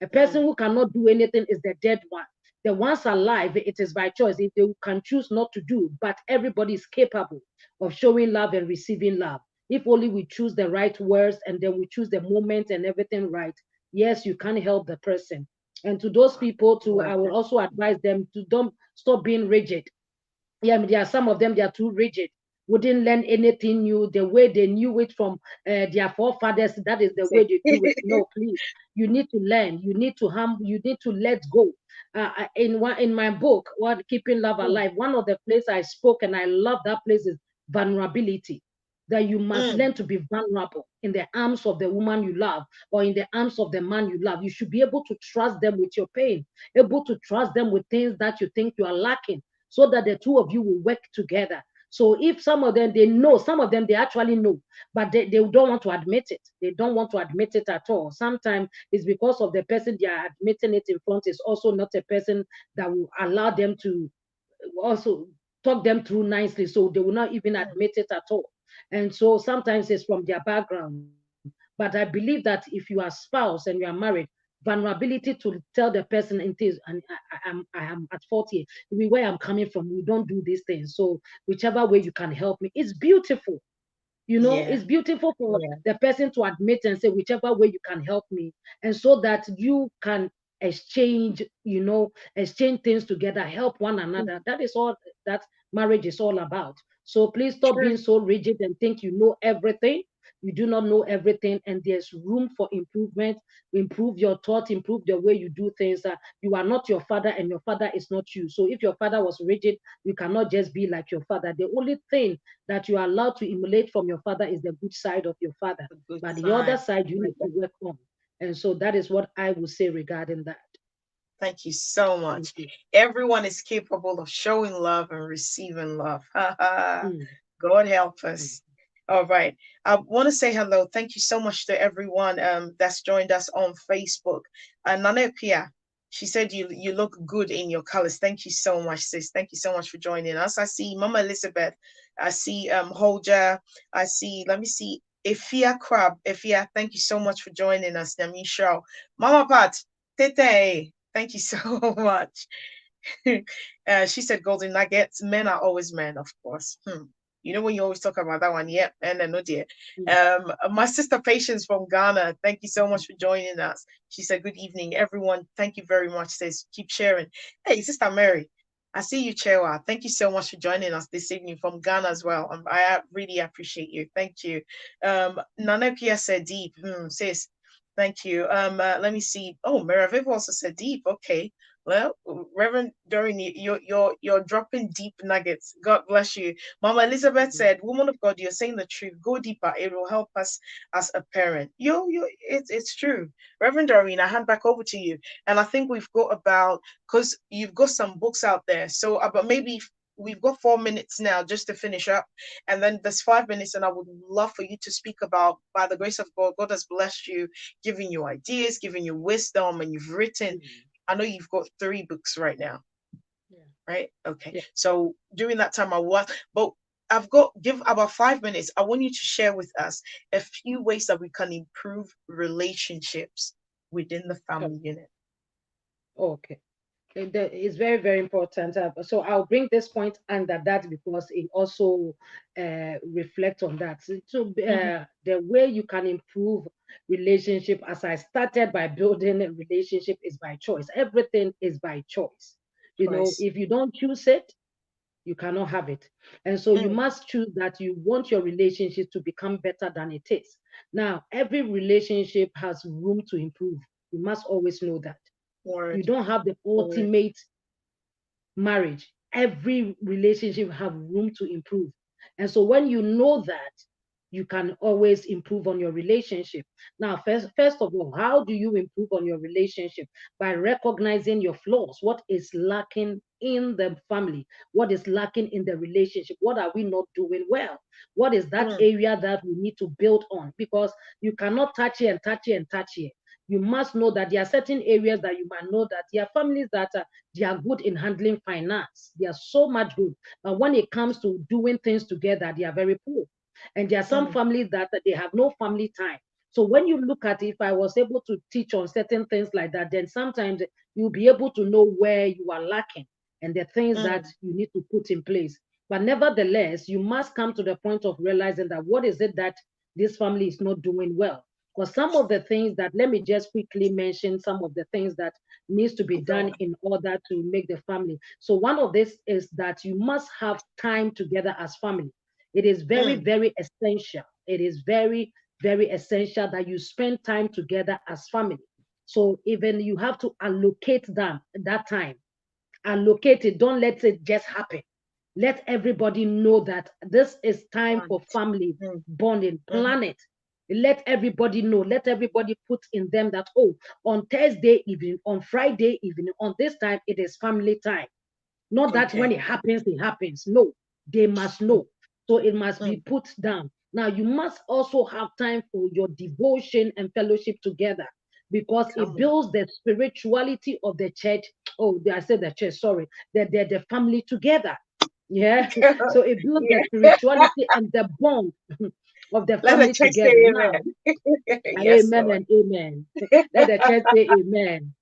A person who cannot do anything is the dead one. The ones alive, it is by choice. If they can choose not to do, but everybody is capable of showing love and receiving love. If only we choose the right words and then we choose the moment and everything right. Yes, you can help the person. And to those people too, I will also advise them to don't stop being rigid. Yeah, I mean, there are some of them, they are too rigid, wouldn't learn anything new the way they knew it from their forefathers. That is the way they do it. No, please, you need to learn, you need to you need to let go. In my book, What Keeping Love Alive, one of the places I spoke, and I love that place, is vulnerability. That you must learn to be vulnerable in the arms of the woman you love or in the arms of the man you love. You should be able to trust them with your pain, able to trust them with things that you think you are lacking, so that the two of you will work together. So if some of them, they know, some of them, they actually know, but they don't want to admit it. They don't want to admit it at all. Sometimes it's because of the person they are admitting it in front is also not a person that will allow them to also talk them through nicely. So they will not even admit it at all. And so sometimes it's from their background. But I believe that if you are spouse and you are married, vulnerability to tell the person it is, and I am at fault here, where I'm coming from, we don't do these things. So whichever way you can help me, it's beautiful. You know, it's beautiful for the person to admit and say, whichever way you can help me. And so that you can exchange, you know, exchange things together, help one another. That is all that marriage is all about. So please stop being so rigid and think you know everything. You do not know everything, and there's room for improvement. Improve your thought, improve the way you do things. You are not your father, and your father is not you. So if your father was rigid, you cannot just be like your father. The only thing that you are allowed to emulate from your father is the good side of your father. But the other side, you need to work on. And so that is what I would say regarding that. Thank you so much. Everyone is capable of showing love and receiving love. God help us. All right. I want to say hello. Thank you so much to everyone that's joined us on Facebook. Nana Pia, she said you look good in your colors. Thank you so much, sis. Thank you so much for joining us. I see Mama Elizabeth. I see Holger. I see, let me see, Efia Crab. Efia, thank you so much for joining us. Nami Show. Mama Pat, Tete, thank you so much. She said golden nuggets. Men are always men, of course. You know when you always talk about that one, yep, and then no dear. My sister Patience from Ghana, thank you so much for joining us. She said, good evening, everyone. Thank you very much. Says, keep sharing. Hey, Sister Mary, I see you, Chewa. Thank you so much for joining us this evening from Ghana as well. I really appreciate you. Thank you. Nanekia said deep, sis. Thank you. Let me see. Oh, Miraviv also said deep. Okay. Well, Reverend Doreen, you're dropping deep nuggets. God bless you. Mama Elizabeth said, "Woman of God, you're saying the truth. Go deeper. It will help us as a parent." It's true. Reverend Doreen, I hand back over to you. And I think we've got about, because you've got some books out there. So about maybe we've got 4 minutes now just to finish up, and then there's 5 minutes, and I would love for you to speak about, by the grace of God, God has blessed you, giving you ideas, giving you wisdom, and you've written. I know you've got 3 books right now. Yeah. Right? Okay. Yeah. So during that time I was, but I've got give about 5 minutes. I want you to share with us a few ways that we can improve relationships within the family unit. Okay. It's very, very important. So I'll bring this point under that because it also reflects on that. So the way you can improve relationship, as I started by building a relationship, is by choice. Everything is by choice. You know, if you don't choose it, you cannot have it. And so you must choose that you want your relationship to become better than it is. Now, every relationship has room to improve. You must always know that. You don't have the ultimate marriage. Every relationship have room to improve. And so when you know that, you can always improve on your relationship. Now, first of all, how do you improve on your relationship? By recognizing your flaws. What is lacking in the family? What is lacking in the relationship? What are we not doing well? What is that area that we need to build on? Because you cannot touch it and touch it and touch it. You must know that there are certain areas that you might know that there are families that they are good in handling finance. They are so much good. But when it comes to doing things together, they are very poor. And there are some families that they have no family time. So when you look at it, if I was able to teach on certain things like that, then sometimes you'll be able to know where you are lacking and the things that you need to put in place. But nevertheless, you must come to the point of realizing that what is it that this family is not doing well. Because some of the things that, let me just quickly mention some of the things that needs to be done in order to make the family. So one of this is that you must have time together as family. It is very, very essential. It is very, very essential that you spend time together as family. So even you have to allocate that time. Allocate it. Don't let it just happen. Let everybody know that this is time for family bonding. Plan it. Let everybody know. Let everybody put in them that, oh, on Thursday evening, on Friday evening, on this time, it is family time. Not that when it happens, it happens. No, they must know. So it must be put down. Now, you must also have time for your devotion and fellowship together because it builds the spirituality of the church. Oh, I said the church, sorry. The family together. Yeah. So it builds the spirituality and the bond of the family together. Now, Yes, amen and amen. Let the church say amen.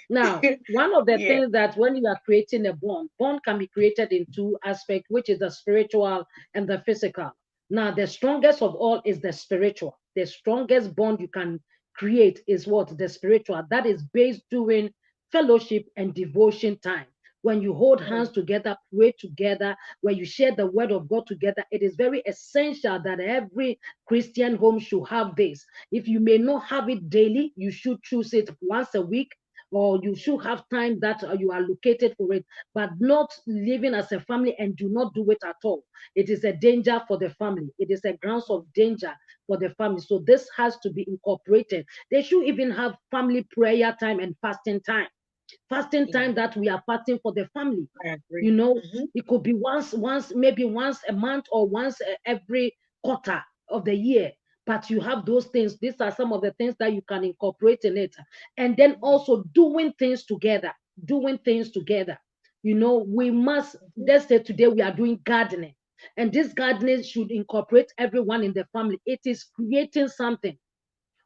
Now, one of the things that when you are creating a bond can be created in 2 aspects, which is the spiritual and the physical. Now, the strongest of all is the spiritual. The strongest bond you can create is what? The spiritual. That is based during fellowship and devotion time. When you hold hands together, pray together, when you share the word of God together, it is very essential that every Christian home should have this. If you may not have it daily, you should choose it once a week, or you should have time that you are allocated for it, but not living as a family and do not do it at all. It is a danger for the family. It is a grounds of danger for the family. So this has to be incorporated. They should even have family prayer time and fasting time. Fasting time that we are fasting for the family. You know, it could be maybe once a month or once every quarter of the year. But you have those things. These are some of the things that you can incorporate in it. And then also doing things together. Doing things together. You know, we must, let's say today we are doing gardening. And this gardening should incorporate everyone in the family. It is creating something.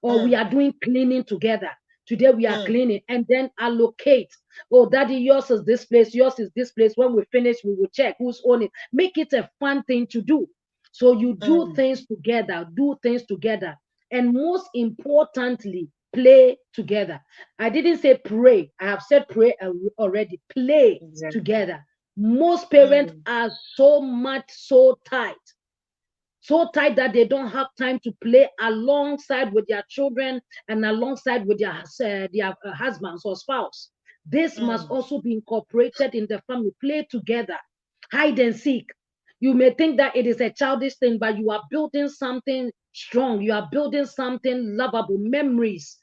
Or we are doing cleaning together. Today we are cleaning, and then allocate. Oh, daddy, yours is this place, yours is this place. When we finish, we will check who's owning. Make it a fun thing to do. So you do things together, And most importantly, play together. I didn't say pray. I have said pray already. Play together. Most parents are so tight that they don't have time to play alongside with their children and alongside with their husbands or spouse. This must also be incorporated in the family. Play together, hide and seek. You may think that it is a childish thing, but you are building something strong. You are building something lovable. Memories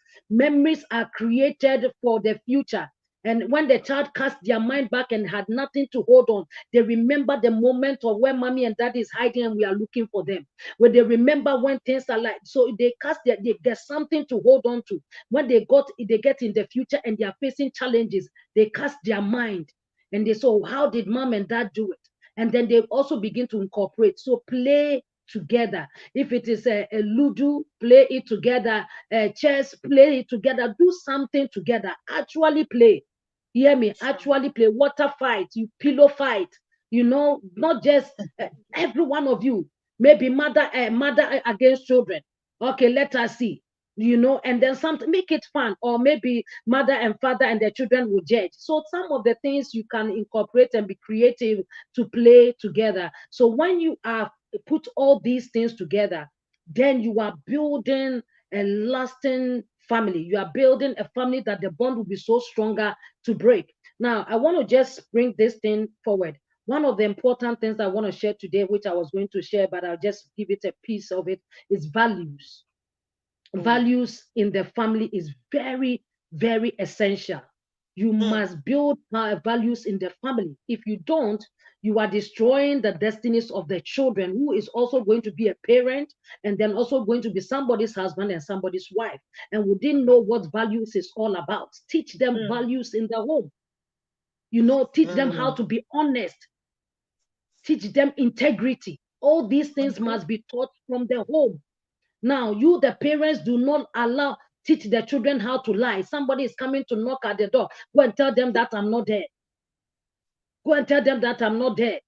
are created for the future. And when the child cast their mind back and had nothing to hold on, they remember the moment of where mommy and daddy is hiding and we are looking for them. When they remember when things are like, so they cast there's something to hold on to. When they get in the future and they are facing challenges, they cast their mind and they say, oh, how did mom and dad do it? And then they also begin to incorporate. So play together. If it is a ludo, play it together. Chess, play it together. Do something together. Actually play. Hear me? Actually play. Water fight, you pillow fight. Not just every one of you. Maybe mother against children. Okay, let us see. And then something, make it fun. Or maybe mother and father and their children will judge. So some of the things you can incorporate and be creative to play together. So when you are put all these things together, then you are building a lasting family. You are building a family that the bond will be so stronger to break. Now, I want to just bring this thing forward. One of the important things I want to share today, which I was going to share, but I'll just give it a piece of it, is values. Values in the family is very, very essential. You must build values in the family. If you don't, you are destroying the destinies of the children, who is also going to be a parent and then also going to be somebody's husband and somebody's wife. And we didn't know what values is all about. Teach them values in the home. Teach them how to be honest. Teach them integrity. All these things must be taught from the home. Now, you, the parents, do not teach the children how to lie. Somebody is coming to knock at the door. Go and tell them that I'm not there. Go and tell them that I'm not there.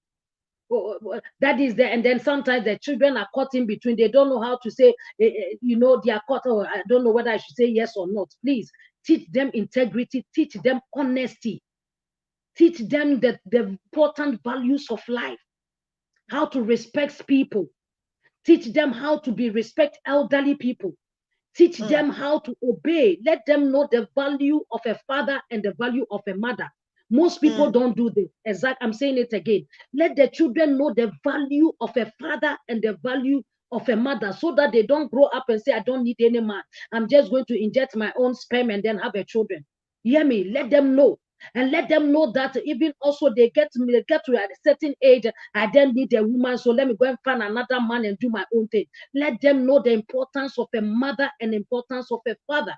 That is there. And then sometimes the children are caught in between. They don't know how to say, they are caught. Or I don't know whether I should say yes or not. Please teach them integrity. Teach them honesty. Teach them the important values of life. How to respect people. Teach them how to respect elderly people. Teach them how to obey. Let them know the value of a father and the value of a mother. Most people don't do this. I'm saying it again. Let the children know the value of a father and the value of a mother, so that they don't grow up and say, I don't need any man. I'm just going to inject my own sperm and then have a children. Hear me? Let them know. And let them know that even also they get to a certain age, I then need a woman, so let me go and find another man and do my own thing. Let them know the importance of a mother and the importance of a father.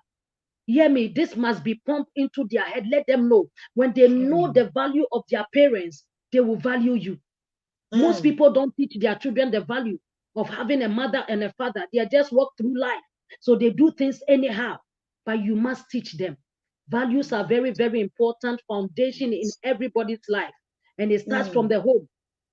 Hear me? This must be pumped into their head. Let them know. When they know the value of their parents, they will value you. Most people don't teach their children the value of having a mother and a father. They just walk through life. So they do things anyhow. But you must teach them. Values are very, very important foundation in everybody's life. And it starts from the home.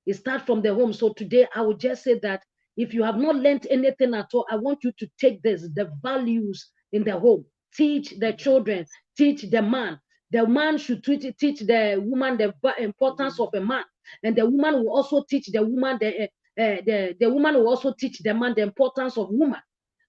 It starts from the home. So today I would just say that if you have not learned anything at all, I want you to take the values in the home. Teach the children, teach the man. The man should teach the woman the importance of a man. And the woman will also teach the woman, the woman will also teach the man the importance of woman.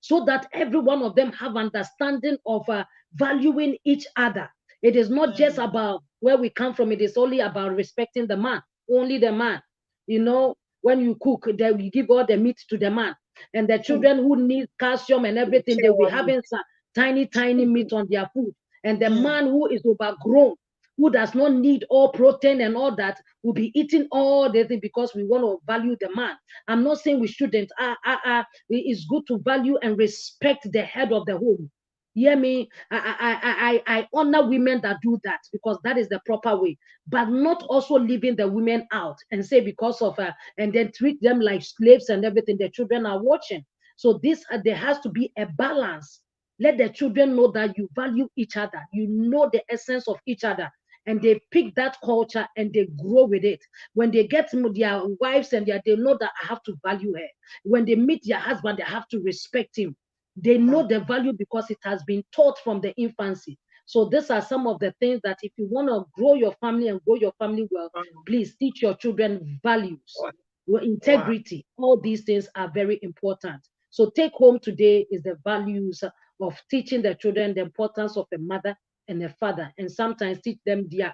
So that every one of them have understanding of valuing each other. It is not just about where we come from. It is only about respecting the man, only the man. When you cook, then we give all the meat to the man. And the children who need calcium and everything, they will having some tiny meat on their food. And the man who is overgrown, who does not need all protein and all that, will be eating all the things because we want to value the man. I'm not saying we shouldn't. It's good to value and respect the head of the home. Hear me? I honor women that do that because that is the proper way, but not also leaving the women out and say because of and then treat them like slaves and everything. The children are watching. So this there has to be a balance. Let the children know that you value each other. You know the essence of each other, and they pick that culture and they grow with it. When they get their wives and they know that I have to value her. When they meet their husband, they have to respect him. They know the value because it has been taught from the infancy. So these are some of the things that if you want to grow your family and grow your family well, please teach your children values, integrity. All these things are very important. So take home today is the values of teaching the children the importance of a mother and a father, and sometimes teach them their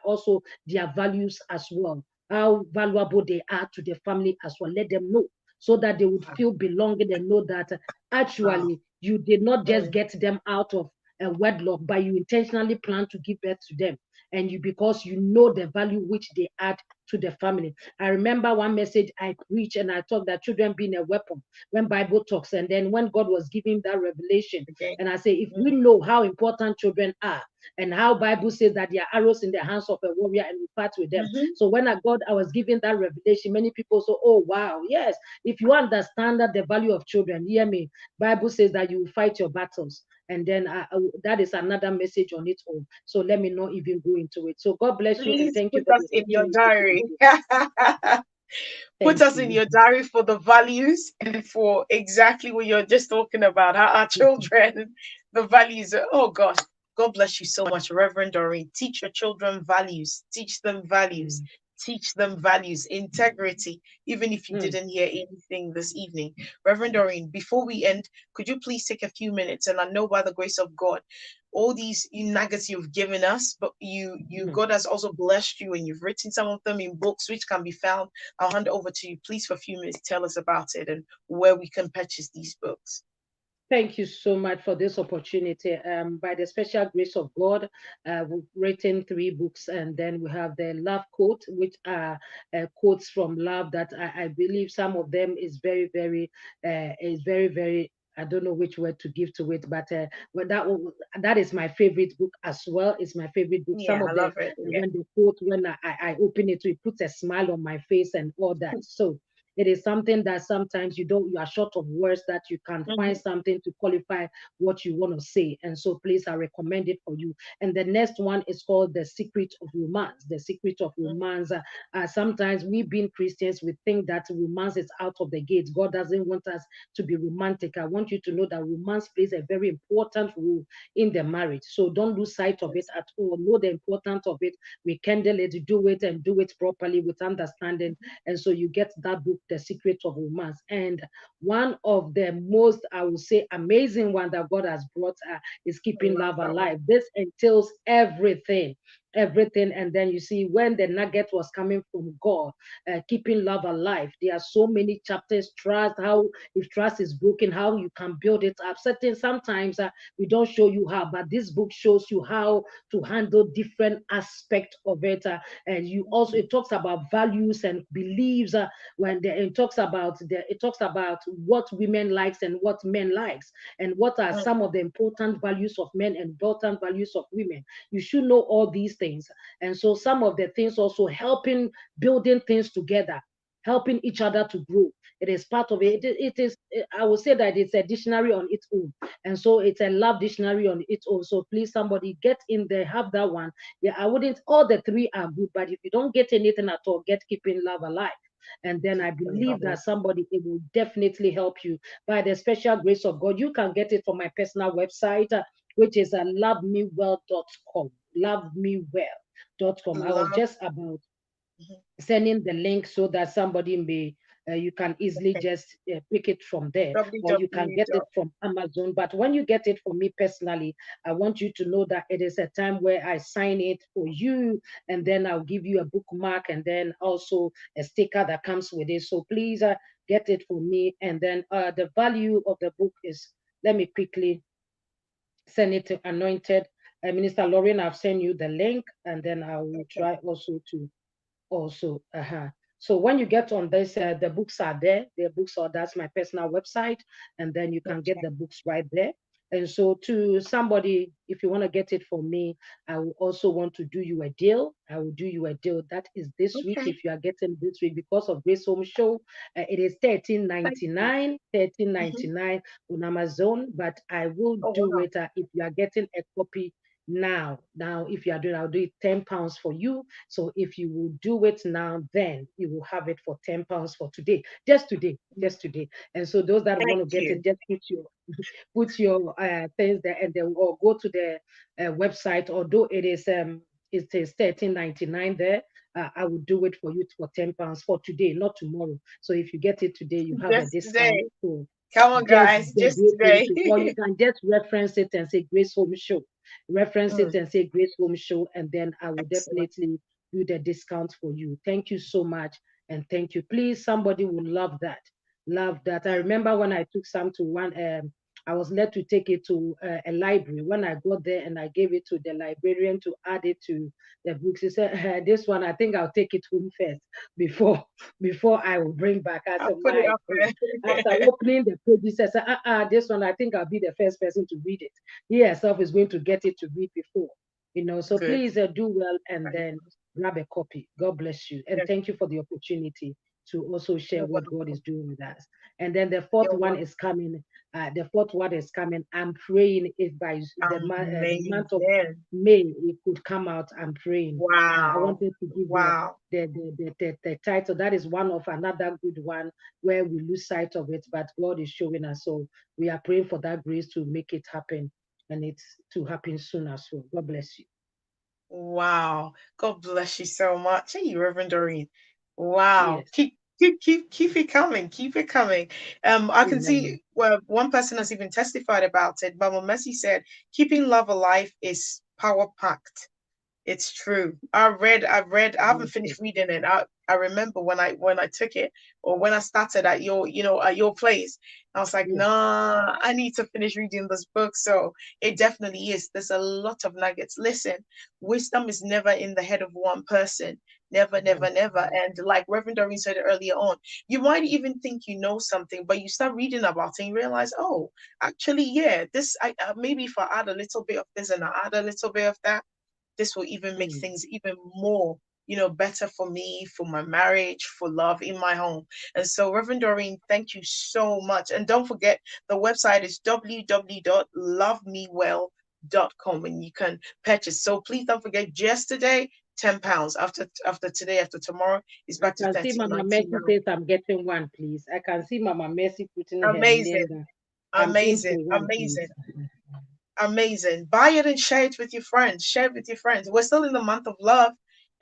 values as well, how valuable they are to the family as well. Let them know so that they would feel belonging and know that actually you did not just get them out of a wedlock, but you intentionally plan to give birth to them, and you because you know the value which they add to the family. I remember one message I preached and I talked that children being a weapon when Bible talks, and then when God was giving that revelation, and I say if we know how important children are and how Bible says that they are arrows in the hands of a warrior and we fight with them. So when I was giving that revelation, many people say, oh wow, yes, if you understand that the value of children, hear me, Bible says that you will fight your battles. And then that is another message on its own. So let me not even go into it. So God bless you and thank you Put for us the in your opportunity. diary. Put Thank us in you. your diary for the values and for exactly what you're just talking about. How our children, the values. Oh gosh, God bless you so much, Reverend Doreen. Teach your children values. Teach them values. Teach them values, integrity, even if you didn't hear anything this evening. Reverend Doreen, before we end, could you please take a few minutes? And I know by the grace of God, all these nuggets you've given us, but God has also blessed you and you've written some of them in books which can be found. I'll hand over to you, please, for a few minutes. Tell us about it and where we can purchase these books. Thank you so much for this opportunity. By the special grace of God, we've written 3 books, and then we have the love quote, which are quotes from love that I believe some of them is very, very. I don't know which word to give to it, but that is my favorite book as well. It's my favorite book. Some Yeah, I of the love it. Yeah. when the quote when I open it, it puts a smile on my face and all that. So it is something that sometimes you are short of words that you can find something to qualify what you want to say. And so please, I recommend it for you. And the next one is called The Secret of Romance. The Secret of Romance. Sometimes we being Christians, we think that romance is out of the gate. God doesn't want us to be romantic. I want you to know that romance plays a very important role in the marriage. So don't lose sight of it at all. Know the importance of it. Rekindle it, do it and do it properly with understanding. And so you get that book, The Secret of Romance. And one of the most, I would say, amazing one that God has brought is Keeping Love Alive. This entails everything. And then you see when the nugget was coming from God, keeping love alive, there are so many chapters. Trust, how if trust is broken, how you can build it up. Sometimes we don't show you how, but this book shows you how to handle different aspects of it. And you also, it talks about values and beliefs. It talks about what women likes and what men likes, and what are some of the important values of men and important values of women. You should know all these things. And so some of the things also helping building things together, helping each other to grow. It is part of it. It is, I would say that it's a dictionary on its own. And so it's a love dictionary on its own. So please, somebody get in there, have that one. Yeah, I wouldn't, all the 3 are good, but if you don't get anything at all, get Keeping Love Alive. And then I believe that somebody, it will definitely help you by the special grace of God. You can get it from my personal website, which is lovemewell.com. Lovemewell.com. I was just about sending the link so that somebody may you can easily just pick it from there, or you can get it from Amazon. But when you get it from me personally, I want you to know that it is a time where I sign it for you, and then I'll give you a bookmark and then also a sticker that comes with it. So please get it for me. And then the value of the book is, let me quickly send it to Anointed. Minister Lauren, I've sent you the link, and then I will try also to So when you get on this, the books are there. The books are, that's my personal website, and then you can get the books right there. And so to somebody, if you want to get it from me, I will also want to do you a deal. I will do you a deal. That is this week. Okay. If you are getting this week because of Grace Home Show, it is $13.99, $13.99 on Amazon. But I will Oh, do wow. it if you are getting a copy now. If you are doing, I'll do it £10 for you. So if you will do it now, then you will have it for £10 for today, just today. And so those that want to Thank get you. it, just put your things there, and then or go to the website. Although it is $13.99 there, I will do it for you for £10 for today, not tomorrow. So if you get it today, you have a Just discount. today. So Come on, just guys. the Just Grace Home today. Show, or you can just reference it and say Grace Home Show. Reference it Mm, and say Grace Home Show, and then I will excellent. definitely do the discount for you. Thank you so much, and thank you. Please, somebody will love that. Love that. I remember when I took some to one. I was led to take it to a library. When I got there and I gave it to the librarian to add it to the books, he said, "This one, I think I'll take it home first before I will bring back." I I'll said, put it "My up God." there. After opening the pages, I said, this one, I think I'll be the first person to read it. He herself is going to get it to read before. So Good. please do well and then grab a copy. God bless you. And Yes, thank you for the opportunity to also share you're what God welcome. is doing with us. And then the fourth You're one welcome. is coming. I'm praying if by the Amazing. month of May it could come out. I'm praying. I Wow. wanted to give Wow. the title. That is one of another good one where we lose sight of it, but God is showing us. So we are praying for that grace to make it happen, and it's to happen soon as well. God bless you. Wow. God bless you so much. Hey, Reverend Doreen. Wow. Yes. Keep it coming. Keep it coming. I can Amen. see one person has even testified about it. Mama Mercy said, keeping love alive is power packed. It's true. I haven't finished reading it. I remember when I took it, or when I started at your place, I was like, Yes. nah, I need to finish reading this book. So it definitely is. There's a lot of nuggets. Listen, wisdom is never in the head of one person. Never, never, never. And like Reverend Doreen said earlier on, you might even think you know something, but you start reading about it and you realize, oh, actually, yeah, this maybe if I add a little bit of this and I add a little bit of that, this will even make things even more, better for me, for my marriage, for love in my home. And so, Reverend Doreen, thank you so much. And don't forget, the website is www.lovemewell.com, and you can purchase. So please don't forget, just today, £10. After today, after tomorrow, it's I back to can see Mama Mercy 13.99. says I'm getting one, please. I can see Mama Mercy putting her Amazing, name there. I'm in for amazing, one, amazing. please. Amazing. Buy it and share it with your friends. Share it with your friends. We're still in the month of love.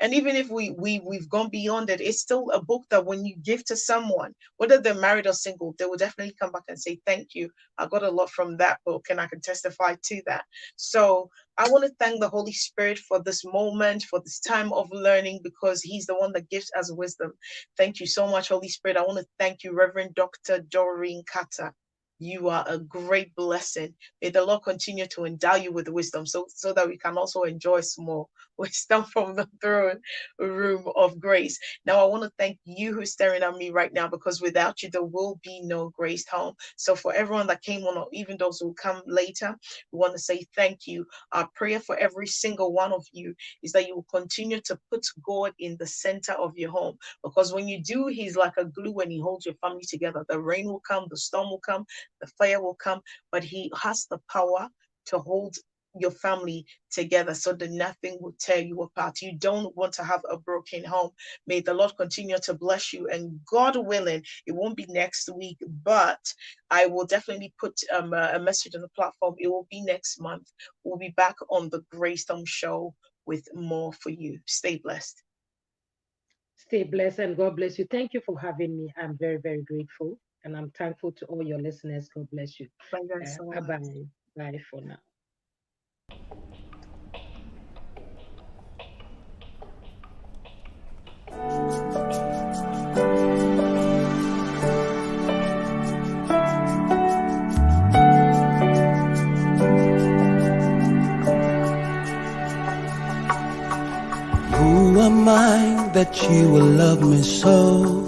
And even if we've gone beyond it, it's still a book that when you give to someone, whether they're married or single, they will definitely come back and say, thank you. I got a lot from that book and I can testify to that. So I want to thank the Holy Spirit for this moment, for this time of learning, because he's the one that gives us wisdom. Thank you so much, Holy Spirit. I want to thank you, Reverend Dr. Doreen Carter. You are a great blessing. May the Lord continue to endow you with wisdom so that we can also enjoy some more wisdom from the throne room of grace. Now, I want to thank you who's staring at me right now, because without you, there will be no Grace Home. So for everyone that came on, or even those who come later, we want to say thank you. Our prayer for every single one of you is that you will continue to put God in the center of your home, because when you do, he's like a glue and he holds your family together. The rain will come, the storm will come, the fire will come, but he has the power to hold your family together so that nothing will tear you apart. You don't want to have a broken home. May the Lord continue to bless you, and God willing, it won't be next week, but I will definitely put a message on the platform. It will be next month. We'll be back on the Grace Home Show with more for you. Stay blessed. Stay blessed and God bless you. Thank you for having me. I'm very, very grateful. And I'm thankful to all your listeners. God bless you. Bye-bye. Bye for now. Who am I that you will love me so?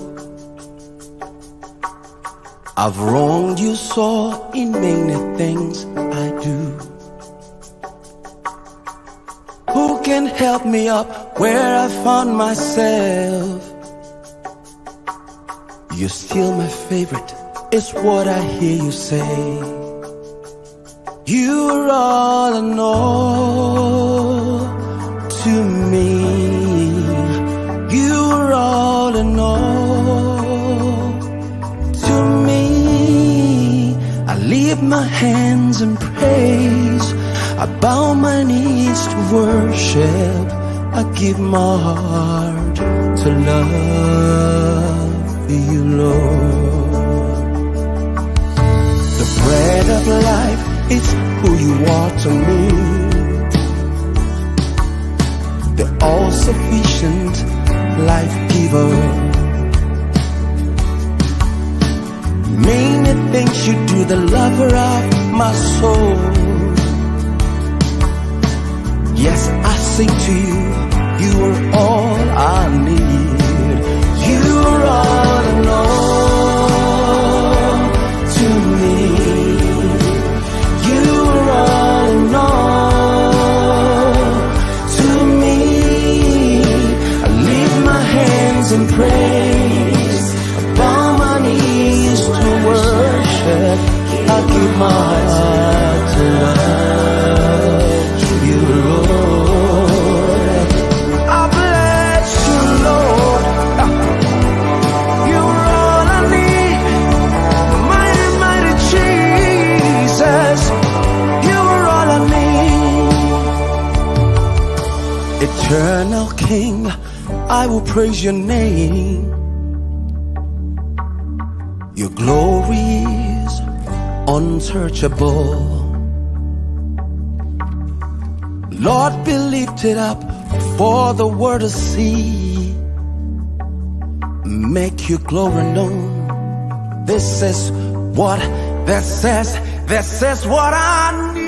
I've wronged you so in many things I help me up where I found myself. You're still my favorite, is what I hear you say. You are all in all to me. You are all in all to me. I lift my hands in praise. I bow my knees to worship. I give my heart to love you, Lord. The bread of life is who you are to me. The all-sufficient life giver. Many things you do, the lover of my soul. Yes, I sing to you, you are all I need. You are all in all to me. You are all in all to me. I lift my hands in praise. I bow my knees to worship. I give my heart to love you, Lord. I bless you, Lord. You're all I need. Mighty, mighty Jesus. You are all I need. Eternal King, I will praise your name. Your glory is unsearchable. Lord, be lifted up for the world to see. Make your glory known. This is what I need.